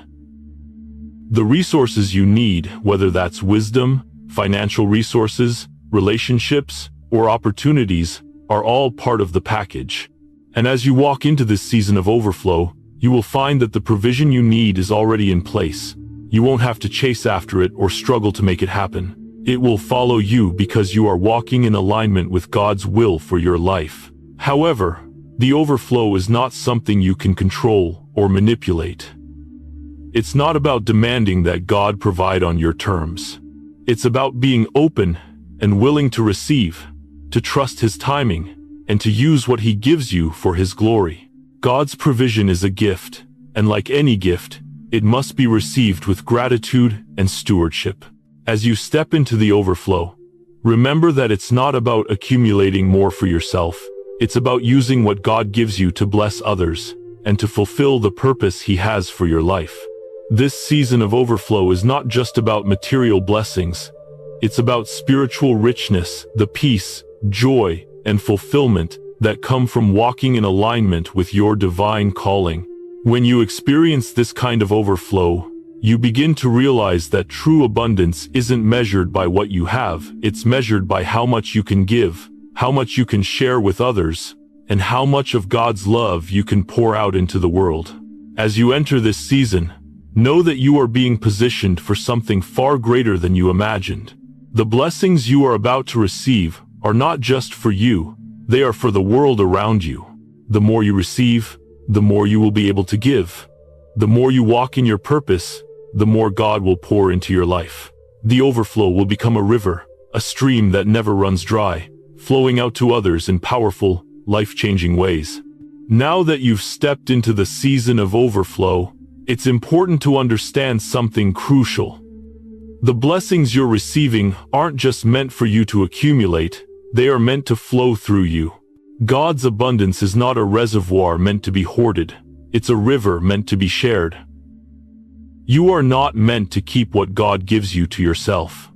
The resources you need, whether that's wisdom, financial resources, relationships, or opportunities, are all part of the package. And as you walk into this season of overflow, you will find that the provision you need is already in place. You won't have to chase after it or struggle to make it happen. It will follow you because you are walking in alignment with God's will for your life. However, the overflow is not something you can control or manipulate. It's not about demanding that God provide on your terms. It's about being open and willing to receive, to trust His timing, and to use what He gives you for His glory. God's provision is a gift, and like any gift, it must be received with gratitude and stewardship. As you step into the overflow, remember that it's not about accumulating more for yourself. It's about using what God gives you to bless others and to fulfill the purpose He has for your life. This season of overflow is not just about material blessings. It's about spiritual richness, the peace, joy, and fulfillment that come from walking in alignment with your divine calling. When you experience this kind of overflow, you begin to realize that true abundance isn't measured by what you have, it's measured by how much you can give, how much you can share with others, and how much of God's love you can pour out into the world. As you enter this season, know that you are being positioned for something far greater than you imagined. The blessings you are about to receive are not just for you, they are for the world around you. The more you receive, the more you will be able to give. The more you walk in your purpose, the more God will pour into your life. The overflow will become a river, a stream that never runs dry, flowing out to others in powerful, life-changing ways. Now that you've stepped into the season of overflow, it's important to understand something crucial. The blessings you're receiving aren't just meant for you to accumulate, they are meant to flow through you. God's abundance is not a reservoir meant to be hoarded, it's a river meant to be shared. You are not meant to keep what God gives you to yourself.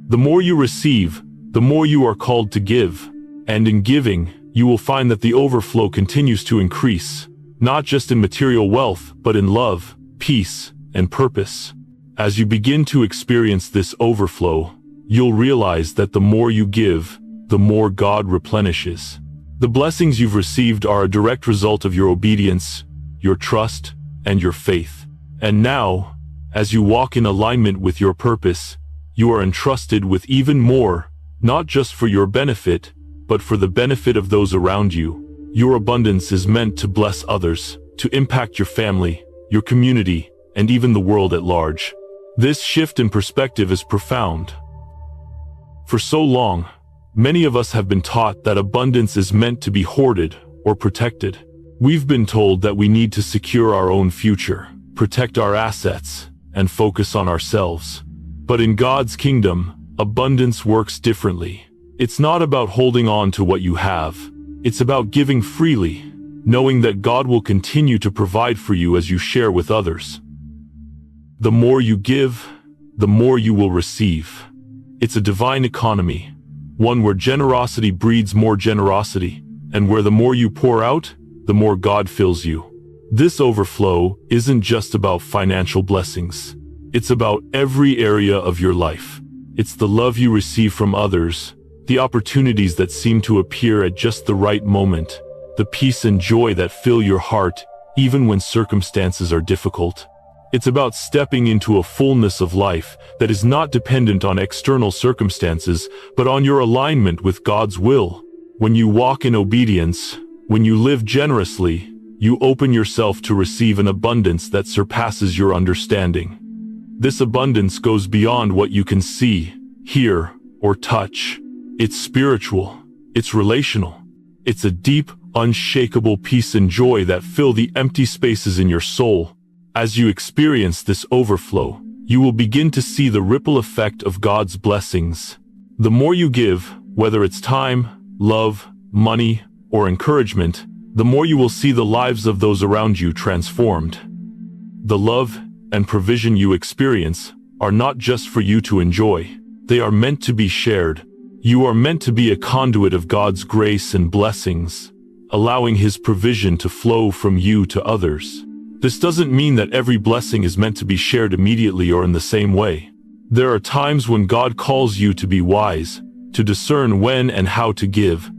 The more you receive, the more you are called to give, and in giving, you will find that the overflow continues to increase, not just in material wealth, but in love, peace, and purpose. As you begin to experience this overflow, you'll realize that the more you give, the more God replenishes. The blessings you've received are a direct result of your obedience, your trust, and your faith. And now, as you walk in alignment with your purpose, you are entrusted with even more, not just for your benefit, but for the benefit of those around you. Your abundance is meant to bless others, to impact your family, your community, and even the world at large. This shift in perspective is profound. For so long, many of us have been taught that abundance is meant to be hoarded or protected. We've been told that we need to secure our own future, protect our assets, and focus on ourselves. But in God's kingdom, abundance works differently. It's not about holding on to what you have. It's about giving freely, knowing that God will continue to provide for you as you share with others. The more you give, the more you will receive. It's a divine economy, one where generosity breeds more generosity, and where the more you pour out, the more God fills you. This overflow isn't just about financial blessings. It's about every area of your life. It's the love you receive from others, the opportunities that seem to appear at just the right moment, the peace and joy that fill your heart even when circumstances are difficult. It's about stepping into a fullness of life that is not dependent on external circumstances, but on your alignment with God's will. When you walk in obedience, when you live generously, you open yourself to receive an abundance that surpasses your understanding. This abundance goes beyond what you can see, hear, or touch. It's spiritual. It's relational. It's a deep, unshakable peace and joy that fill the empty spaces in your soul. As you experience this overflow, you will begin to see the ripple effect of God's blessings. The more you give, whether it's time, love, money, or encouragement, the more you will see the lives of those around you transformed. The love and provision you experience are not just for you to enjoy. They are meant to be shared. You are meant to be a conduit of God's grace and blessings, allowing His provision to flow from you to others. This doesn't mean that every blessing is meant to be shared immediately or in the same way. There are times when God calls you to be wise, to discern when and how to give.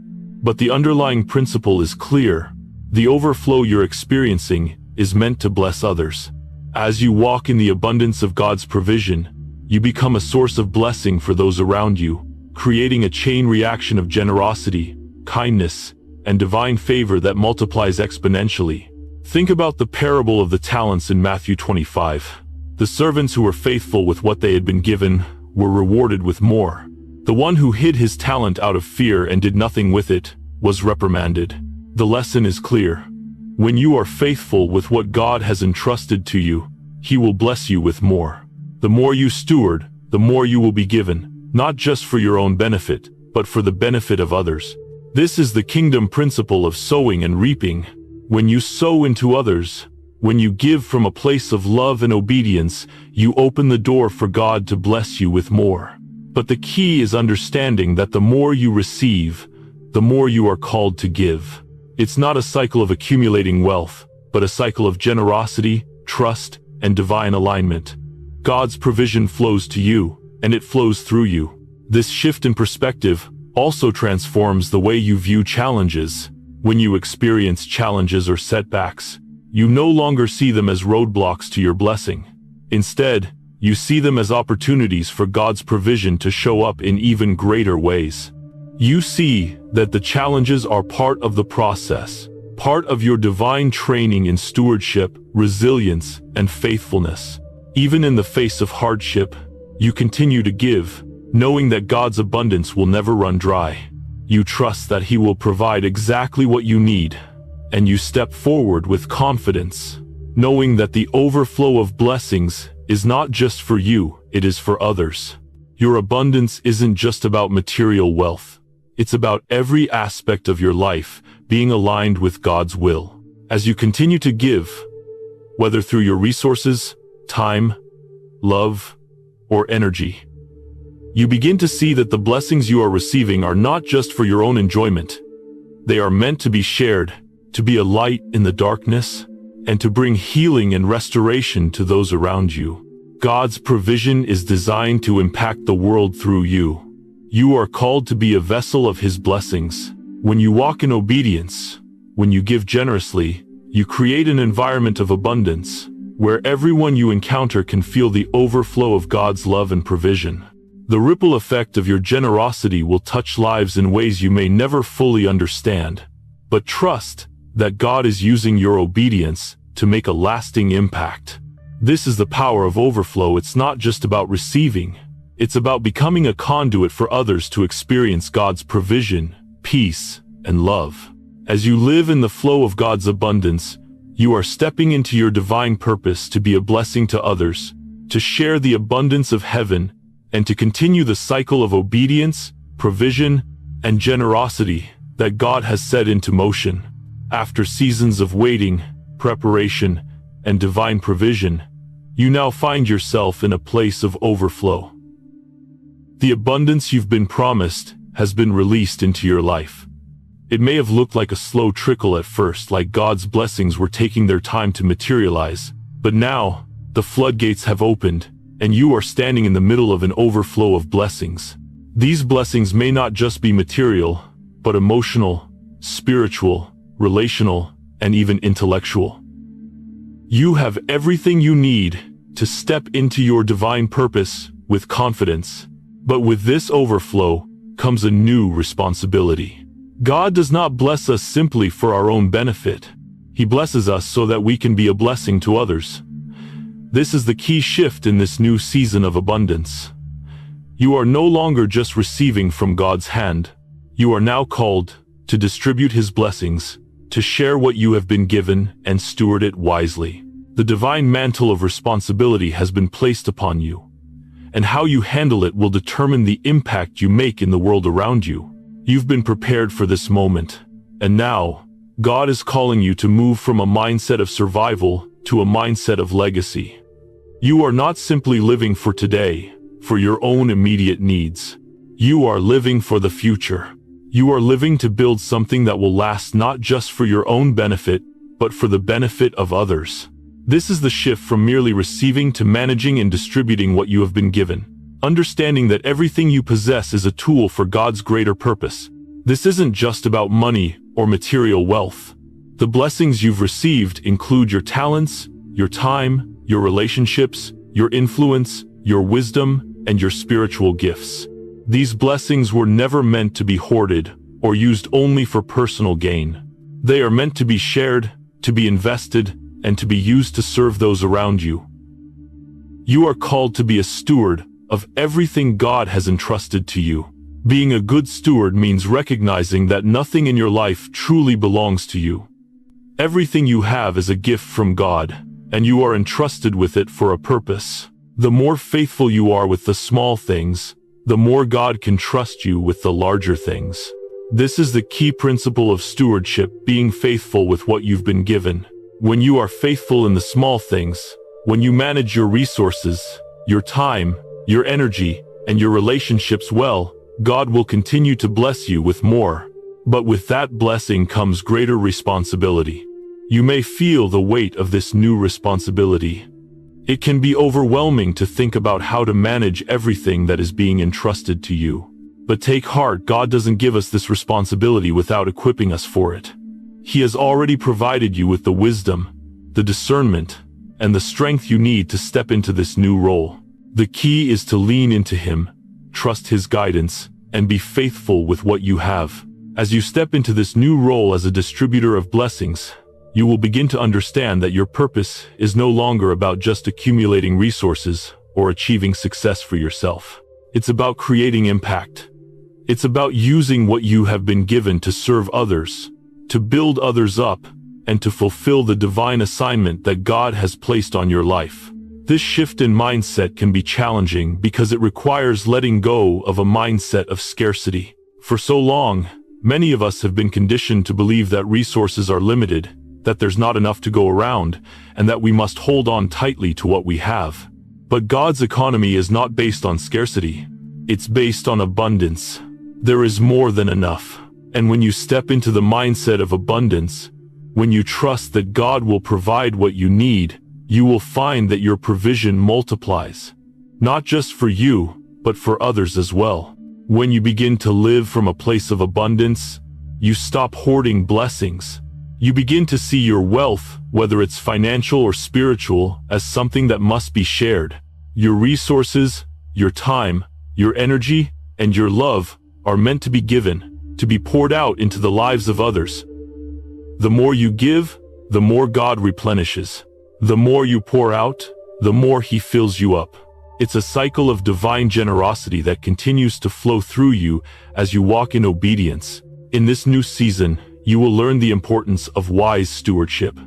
But the underlying principle is clear. The overflow you're experiencing is meant to bless others. As you walk in the abundance of God's provision, you become a source of blessing for those around you, creating a chain reaction of generosity, kindness, and divine favor that multiplies exponentially. Think about the parable of the talents in Matthew 25. The servants who were faithful with what they had been given were rewarded with more. The one who hid his talent out of fear and did nothing with it was reprimanded. The lesson is clear. When you are faithful with what God has entrusted to you, He will bless you with more. The more you steward, the more you will be given, not just for your own benefit, but for the benefit of others. This is the kingdom principle of sowing and reaping. When you sow into others, when you give from a place of love and obedience, you open the door for God to bless you with more. But the key is understanding that the more you receive, the more you are called to give. It's not a cycle of accumulating wealth, but a cycle of generosity, trust, and divine alignment. God's provision flows to you, and it flows through you. This shift in perspective also transforms the way you view challenges. When you experience challenges or setbacks, you no longer see them as roadblocks to your blessing. Instead, you see them as opportunities for God's provision to show up in even greater ways. You see that the challenges are part of the process, part of your divine training in stewardship, resilience, and faithfulness. Even in the face of hardship, you continue to give, knowing that God's abundance will never run dry. You trust that He will provide exactly what you need, and you step forward with confidence, knowing that the overflow of blessings is not just for you, it is for others. Your abundance isn't just about material wealth. It's about every aspect of your life being aligned with God's will. As you continue to give, whether through your resources, time, love, or energy, you begin to see that the blessings you are receiving are not just for your own enjoyment. They are meant to be shared, to be a light in the darkness, and to bring healing and restoration to those around you. God's provision is designed to impact the world through you. You are called to be a vessel of His blessings. When you walk in obedience, when you give generously, you create an environment of abundance, where everyone you encounter can feel the overflow of God's love and provision. The ripple effect of your generosity will touch lives in ways you may never fully understand. But trust that God is using your obedience to make a lasting impact. This is the power of overflow. It's not just about receiving. It's about becoming a conduit for others to experience God's provision, peace, and love. As you live in the flow of God's abundance, you are stepping into your divine purpose to be a blessing to others, to share the abundance of heaven, and to continue the cycle of obedience, provision, and generosity that God has set into motion. After seasons of waiting, preparation, and divine provision, you now find yourself in a place of overflow. The abundance you've been promised has been released into your life. It may have looked like a slow trickle at first, like God's blessings were taking their time to materialize, but now, the floodgates have opened, and you are standing in the middle of an overflow of blessings. These blessings may not just be material, but emotional, spiritual, relational, and even intellectual. You have everything you need to step into your divine purpose with confidence. But with this overflow comes a new responsibility. God does not bless us simply for our own benefit. He blesses us so that we can be a blessing to others. This is the key shift in this new season of abundance. You are no longer just receiving from God's hand. You are now called to distribute His blessings, to share what you have been given and steward it wisely. The divine mantle of responsibility has been placed upon you, and how you handle it will determine the impact you make in the world around you. You've been prepared for this moment, and now, God is calling you to move from a mindset of survival to a mindset of legacy. You are not simply living for today, for your own immediate needs. You are living for the future. You are living to build something that will last not just for your own benefit, but for the benefit of others. This is the shift from merely receiving to managing and distributing what you have been given, understanding that everything you possess is a tool for God's greater purpose. This isn't just about money or material wealth. The blessings you've received include your talents, your time, your relationships, your influence, your wisdom, and your spiritual gifts. These blessings were never meant to be hoarded or used only for personal gain. They are meant to be shared, to be invested, and to be used to serve those around you. You are called to be a steward of everything God has entrusted to you. Being a good steward means recognizing that nothing in your life truly belongs to you. Everything you have is a gift from God, and you are entrusted with it for a purpose. The more faithful you are with the small things, the more God can trust you with the larger things. This is the key principle of stewardship, being faithful with what you've been given. When you are faithful in the small things, when you manage your resources, your time, your energy, and your relationships well, God will continue to bless you with more. But with that blessing comes greater responsibility. You may feel the weight of this new responsibility. It can be overwhelming to think about how to manage everything that is being entrusted to you. But take heart, God doesn't give us this responsibility without equipping us for it. He has already provided you with the wisdom, the discernment, and the strength you need to step into this new role. The key is to lean into Him, trust His guidance, and be faithful with what you have. As you step into this new role as a distributor of blessings, you will begin to understand that your purpose is no longer about just accumulating resources or achieving success for yourself. It's about creating impact. It's about using what you have been given to serve others, to build others up, and to fulfill the divine assignment that God has placed on your life. This shift in mindset can be challenging because it requires letting go of a mindset of scarcity. For so long, many of us have been conditioned to believe that resources are limited, that there's not enough to go around, and that we must hold on tightly to what we have. But God's economy is not based on scarcity. It's based on abundance. There is more than enough. And when you step into the mindset of abundance, when you trust that God will provide what you need, you will find that your provision multiplies. Not just for you, but for others as well. When you begin to live from a place of abundance, you stop hoarding blessings. You begin to see your wealth, whether it's financial or spiritual, as something that must be shared. Your resources, your time, your energy, and your love are meant to be given, to be poured out into the lives of others. The more you give, the more God replenishes. The more you pour out, the more He fills you up. It's a cycle of divine generosity that continues to flow through you as you walk in obedience. In this new season, you will learn the importance of wise stewardship.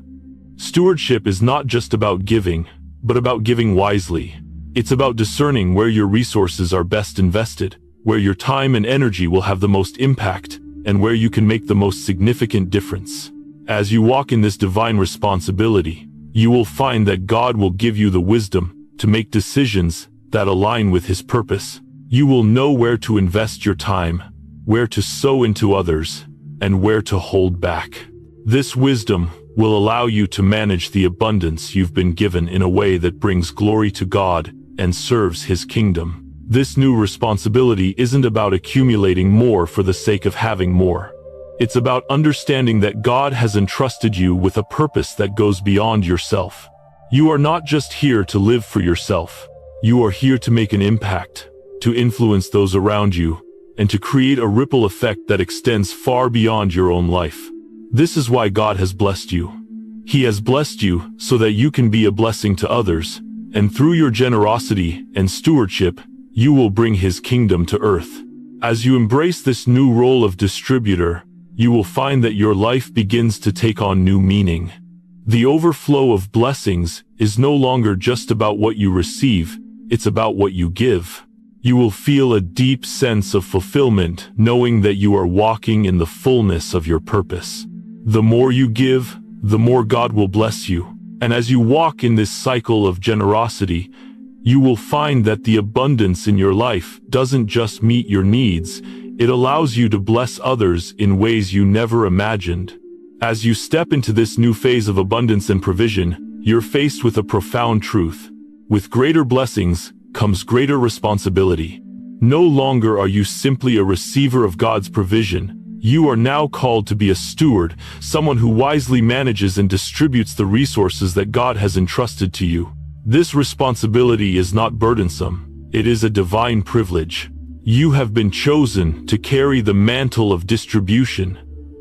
Stewardship is not just about giving, but about giving wisely. It's about discerning where your resources are best invested, where your time and energy will have the most impact, and where you can make the most significant difference. As you walk in this divine responsibility, you will find that God will give you the wisdom to make decisions that align with His purpose. You will know where to invest your time, where to sow into others, and where to hold back. This wisdom will allow you to manage the abundance you've been given in a way that brings glory to God and serves His kingdom. This new responsibility isn't about accumulating more for the sake of having more. It's about understanding that God has entrusted you with a purpose that goes beyond yourself. You are not just here to live for yourself. You are here to make an impact, to influence those around you, and to create a ripple effect that extends far beyond your own life. This is why God has blessed you. He has blessed you so that you can be a blessing to others, and through your generosity and stewardship, you will bring His kingdom to earth. As you embrace this new role of distributor, you will find that your life begins to take on new meaning. The overflow of blessings is no longer just about what you receive, it's about what you give. You will feel a deep sense of fulfillment knowing that you are walking in the fullness of your purpose. The more you give, the more God will bless you. And as you walk in this cycle of generosity, you will find that the abundance in your life doesn't just meet your needs, it allows you to bless others in ways you never imagined. As you step into this new phase of abundance and provision, you're faced with a profound truth. With greater blessings comes greater responsibility. No longer are you simply a receiver of God's provision. You are now called to be a steward, someone who wisely manages and distributes the resources that God has entrusted to you. This responsibility is not burdensome. It is a divine privilege. You have been chosen to carry the mantle of distribution,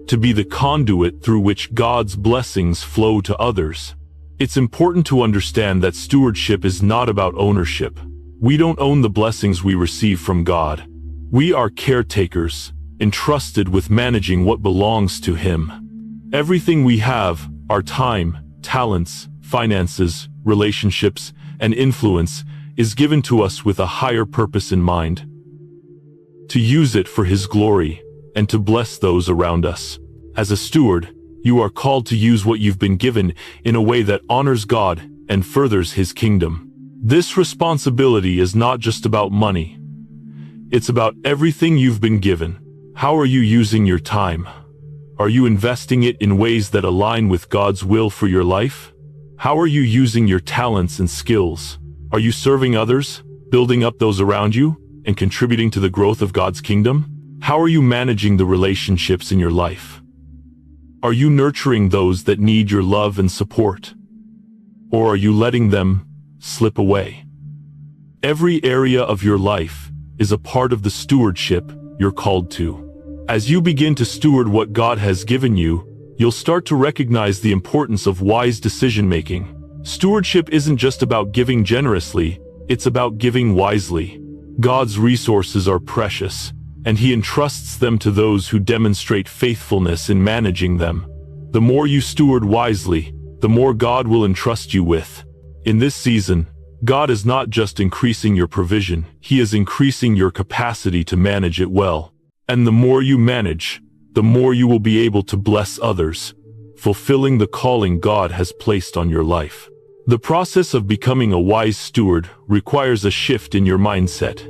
to be the conduit through which God's blessings flow to others. It's important to understand that stewardship is not about ownership. We don't own the blessings we receive from God. We are caretakers, entrusted with managing what belongs to Him. Everything we have, our time, talents, finances, relationships, and influence, is given to us with a higher purpose in mind. To use it for His glory, and to bless those around us. As a steward, you are called to use what you've been given in a way that honors God and furthers His kingdom. This responsibility is not just about money. It's about everything you've been given. How are you using your time? Are you investing it in ways that align with God's will for your life? How are you using your talents and skills? Are you serving others, building up those around you, and contributing to the growth of God's kingdom? How are you managing the relationships in your life? Are you nurturing those that need your love and support? Or are you letting them slip away? Every area of your life is a part of the stewardship you're called to. As you begin to steward what God has given you, you'll start to recognize the importance of wise decision-making. Stewardship isn't just about giving generously, it's about giving wisely. God's resources are precious, and He entrusts them to those who demonstrate faithfulness in managing them. The more you steward wisely, the more God will entrust you with. In this season, God is not just increasing your provision, He is increasing your capacity to manage it well. And the more you manage, the more you will be able to bless others, fulfilling the calling God has placed on your life. The process of becoming a wise steward requires a shift in your mindset.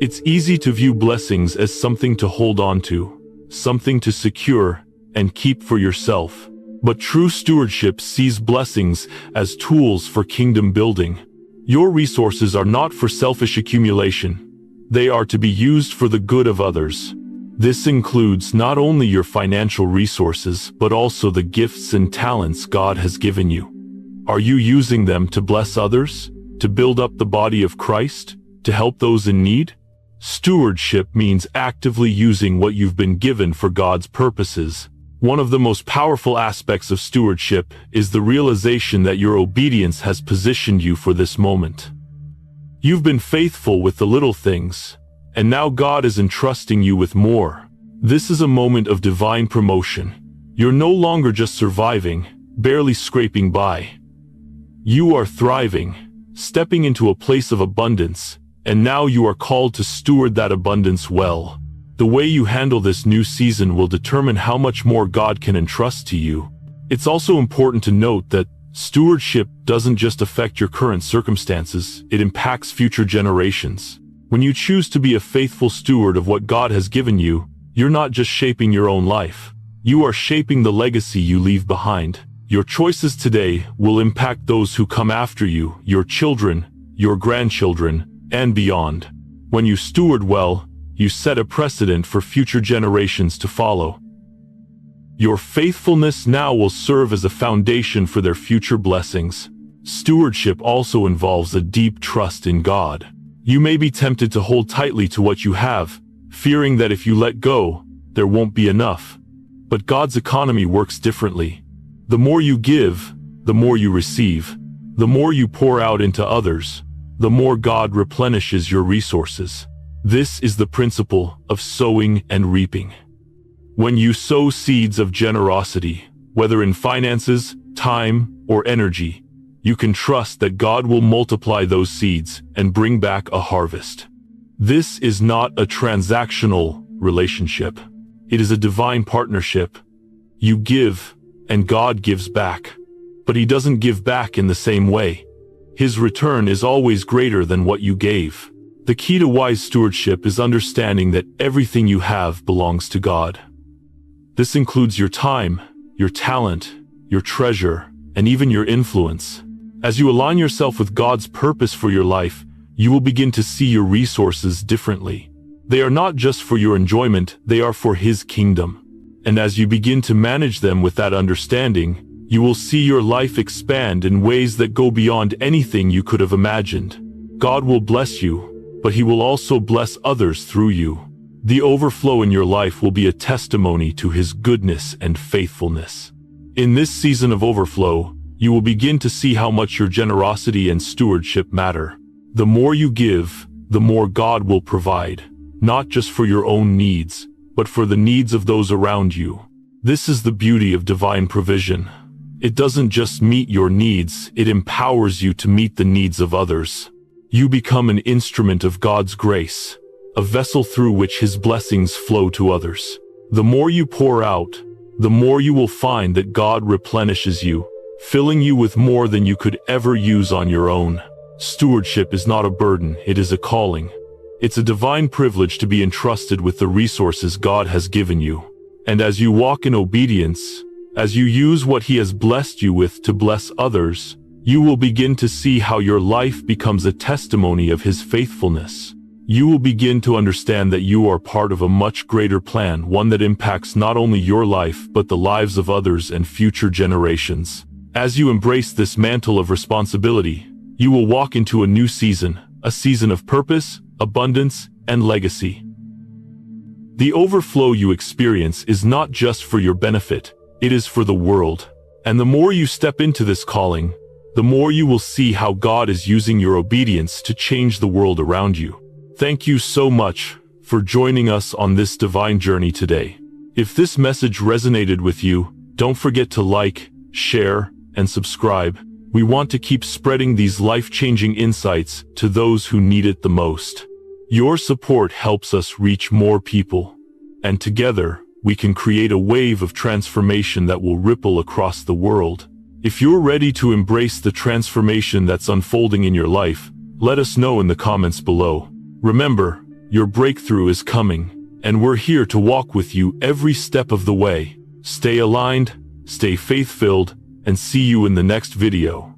It's easy to view blessings as something to hold on to, something to secure and keep for yourself. But true stewardship sees blessings as tools for kingdom building. Your resources are not for selfish accumulation. They are to be used for the good of others. This includes not only your financial resources, but also the gifts and talents God has given you. Are you using them to bless others, to build up the body of Christ, to help those in need? Stewardship means actively using what you've been given for God's purposes. One of the most powerful aspects of stewardship is the realization that your obedience has positioned you for this moment. You've been faithful with the little things, and now God is entrusting you with more. This is a moment of divine promotion. You're no longer just surviving, barely scraping by. You are thriving, stepping into a place of abundance, and now you are called to steward that abundance well. The way you handle this new season will determine how much more God can entrust to you. It's also important to note that stewardship doesn't just affect your current circumstances, it impacts future generations. When you choose to be a faithful steward of what God has given you, you're not just shaping your own life. You are shaping the legacy you leave behind. Your choices today will impact those who come after you, your children, your grandchildren, and beyond. When you steward well, you set a precedent for future generations to follow. Your faithfulness now will serve as a foundation for their future blessings. Stewardship also involves a deep trust in God. You may be tempted to hold tightly to what you have, fearing that if you let go, there won't be enough. But God's economy works differently. The more you give, the more you receive. The more you pour out into others, the more God replenishes your resources. This is the principle of sowing and reaping. When you sow seeds of generosity, whether in finances, time, or energy, you can trust that God will multiply those seeds and bring back a harvest. This is not a transactional relationship. It is a divine partnership. You give, and God gives back. But He doesn't give back in the same way. His return is always greater than what you gave. The key to wise stewardship is understanding that everything you have belongs to God. This includes your time, your talent, your treasure, and even your influence. As you align yourself with God's purpose for your life, you will begin to see your resources differently. They are not just for your enjoyment, they are for His kingdom. And as you begin to manage them with that understanding, you will see your life expand in ways that go beyond anything you could have imagined. God will bless you, but He will also bless others through you. The overflow in your life will be a testimony to His goodness and faithfulness. In this season of overflow, you will begin to see how much your generosity and stewardship matter. The more you give, the more God will provide, not just for your own needs, but for the needs of those around you. This is the beauty of divine provision. It doesn't just meet your needs, it empowers you to meet the needs of others. You become an instrument of God's grace, a vessel through which His blessings flow to others. The more you pour out, the more you will find that God replenishes you, filling you with more than you could ever use on your own. Stewardship is not a burden, it is a calling. It's a divine privilege to be entrusted with the resources God has given you. And as you walk in obedience, as you use what He has blessed you with to bless others, you will begin to see how your life becomes a testimony of His faithfulness. You will begin to understand that you are part of a much greater plan, one that impacts not only your life but the lives of others and future generations. As you embrace this mantle of responsibility, you will walk into a new season, a season of purpose, abundance, and legacy. The overflow you experience is not just for your benefit, it is for the world. And the more you step into this calling, the more you will see how God is using your obedience to change the world around you. Thank you so much for joining us on this divine journey today. If this message resonated with you, Don't forget to like, share, and subscribe. We want to keep spreading these life-changing insights to those who need it the most. Your support helps us reach more people, and together, we can create a wave of transformation that will ripple across the world. If you're ready to embrace the transformation that's unfolding in your life, let us know in the comments below. Remember, your breakthrough is coming, and we're here to walk with you every step of the way. Stay aligned, stay faith-filled, and see you in the next video.